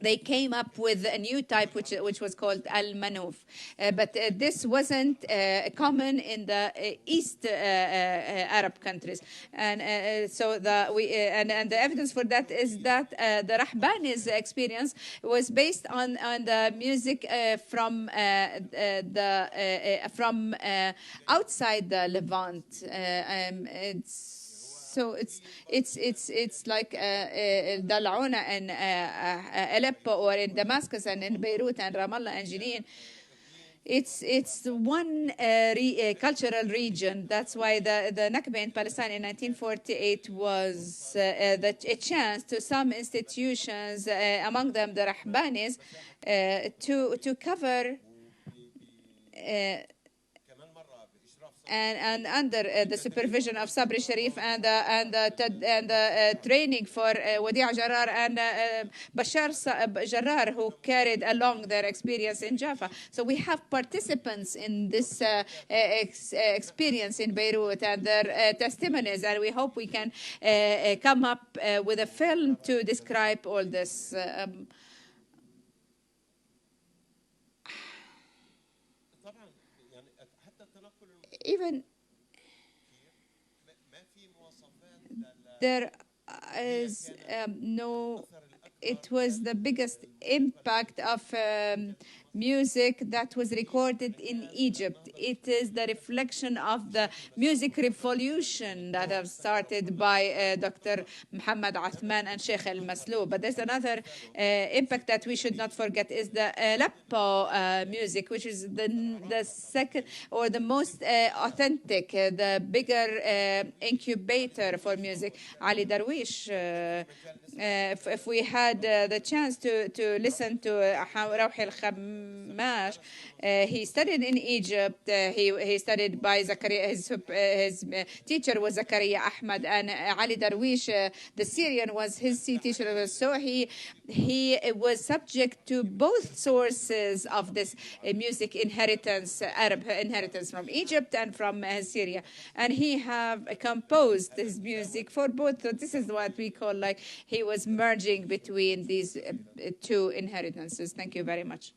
They came up with a new type, which was called al-manouf, but this wasn't common in the East Arab countries, and so the evidence for that is that the Rahbani's experience was based on the music from outside the Levant. So it's like Dal'una in Aleppo or in Damascus and in Beirut and Ramallah and Jenin. It's one cultural region. That's why the Nakba in Palestine in 1948 was a chance to some institutions, among them the Rahbanis, to cover and under the supervision of Sabri Sharif and training for Wadi' Jarrar and Bashar Jarrar, who carried along their experience in Jaffa. So we have participants in this experience in Beirut and their testimonies, and we hope we can come up with a film to describe all this. Even there is no, it was the biggest impact of music that was recorded in Egypt. It is the reflection of the music revolution that have started by Dr. Muhammad Athman and Sheikh al-Masloub. But there's another impact that we should not forget is the Aleppo music, which is the second or the most authentic, the bigger incubator for music. Ali Darwish, if we had the chance to listen to Rawhi al-Khammash, he studied in Egypt. He studied by Zakaria. His teacher was Zakaria Ahmad, and Ali Darwish, the Syrian, was his teacher. So he was subject to both sources of this music inheritance, Arab inheritance from Egypt and from Syria, and he have composed his music for both. So this is what we call like he was merging between these two inheritances. Thank you very much.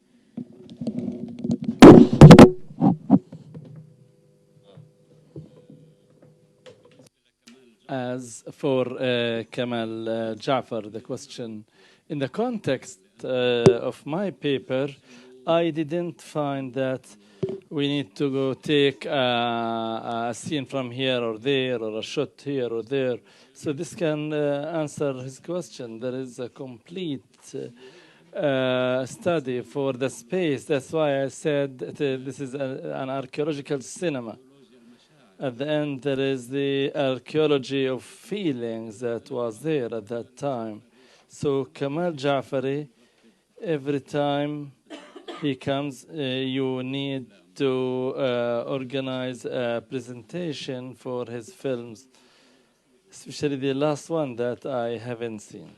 As for Kamal Jafar, the question, in the context of my paper, I didn't find that we need to go take a scene from here or there or a shot here or there. So this can answer his question. There is a complete study for the space. That's why I said this is an archaeological cinema. At the end, there is the archaeology of feelings that was there at that time. So Kamal Jafari, every time he comes, you need to organize a presentation for his films, especially the last one that I haven't seen.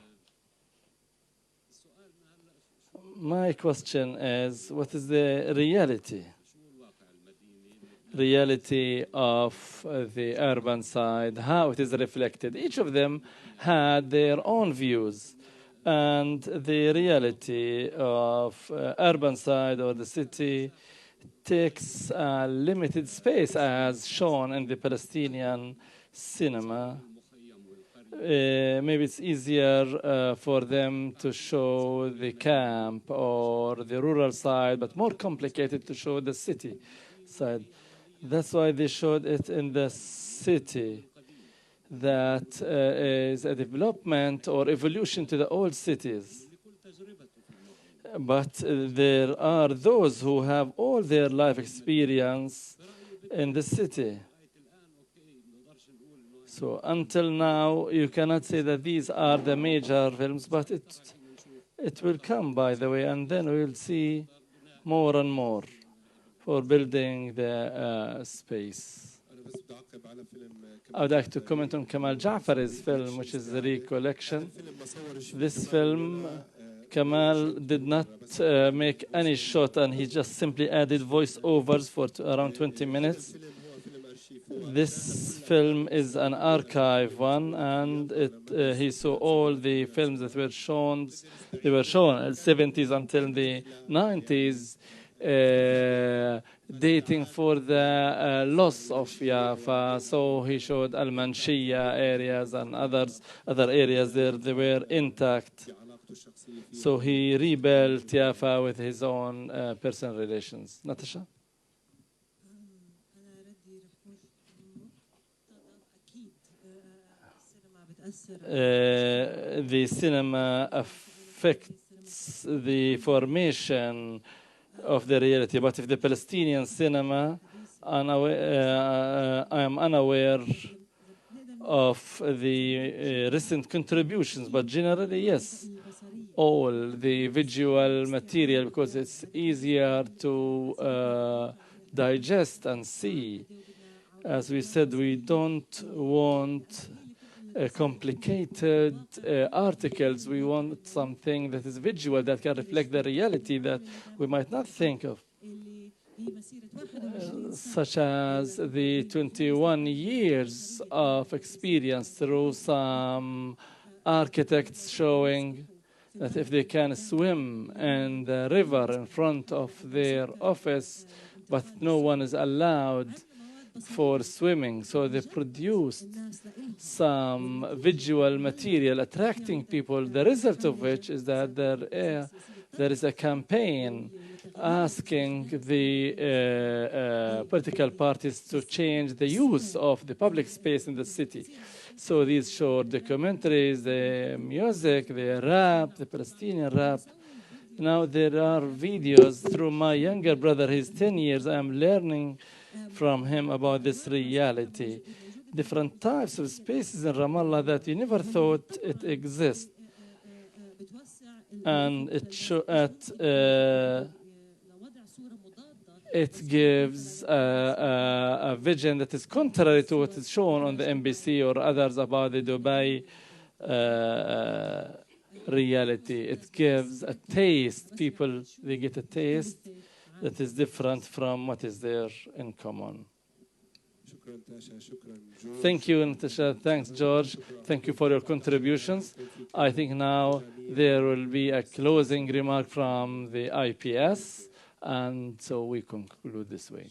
My question is, what is the reality of the urban side, how it is reflected? Each of them had their own views. and the reality of urban side or the city takes a limited space as shown in the Palestinian cinema. Maybe it's easier for them to show the camp or the rural side, but more complicated to show the city side. That's why they showed it in the city. That is a development or evolution to the old cities. But there are those who have all their life experience in the city. So until now, you cannot say that these are the major films, but it will come, by the way, and then we'll see more and more for building the space. I would like to comment on Kamal Ja'fari's film, which is the Recollection. This film, Kamal did not make any shot, and he just simply added voiceovers for around 20 minutes. This film is an archive one, and he saw all the films that were shown. They were shown in the 70s until the 90s, dating for the loss of Jaffa. So he showed Al-Manshiyya areas and other areas there. They were intact. So he rebuilt Jaffa with his own personal relations. Natasha? The cinema affects the formation of the reality, but if the Palestinian cinema, I am unaware of the recent contributions, but generally, yes, all the visual material, because it's easier to digest and see. As we said, we don't want complicated articles. We want something that is visual, that can reflect the reality that we might not think of, such as the 21 years of experience through some architects showing that if they can swim in the river in front of their office, but no one is allowed for swimming. So they produced some visual material attracting people, the result of which is that there is a campaign asking the political parties to change the use of the public space in the city. So these short documentaries, the music, the rap, the Palestinian rap. Now there are videos through my younger brother. He's 10 years. I am learning from him about this reality. Different types of spaces in Ramallah that you never thought it exists. And it gives a vision that is contrary to what is shown on the NBC or others about the Dubai reality. It gives a taste. People, they get a taste that is different from what is there in common. Thank you, Natasha. Thanks, George. Thank you for your contributions. I think now there will be a closing remark from the IPS, and so we conclude this way.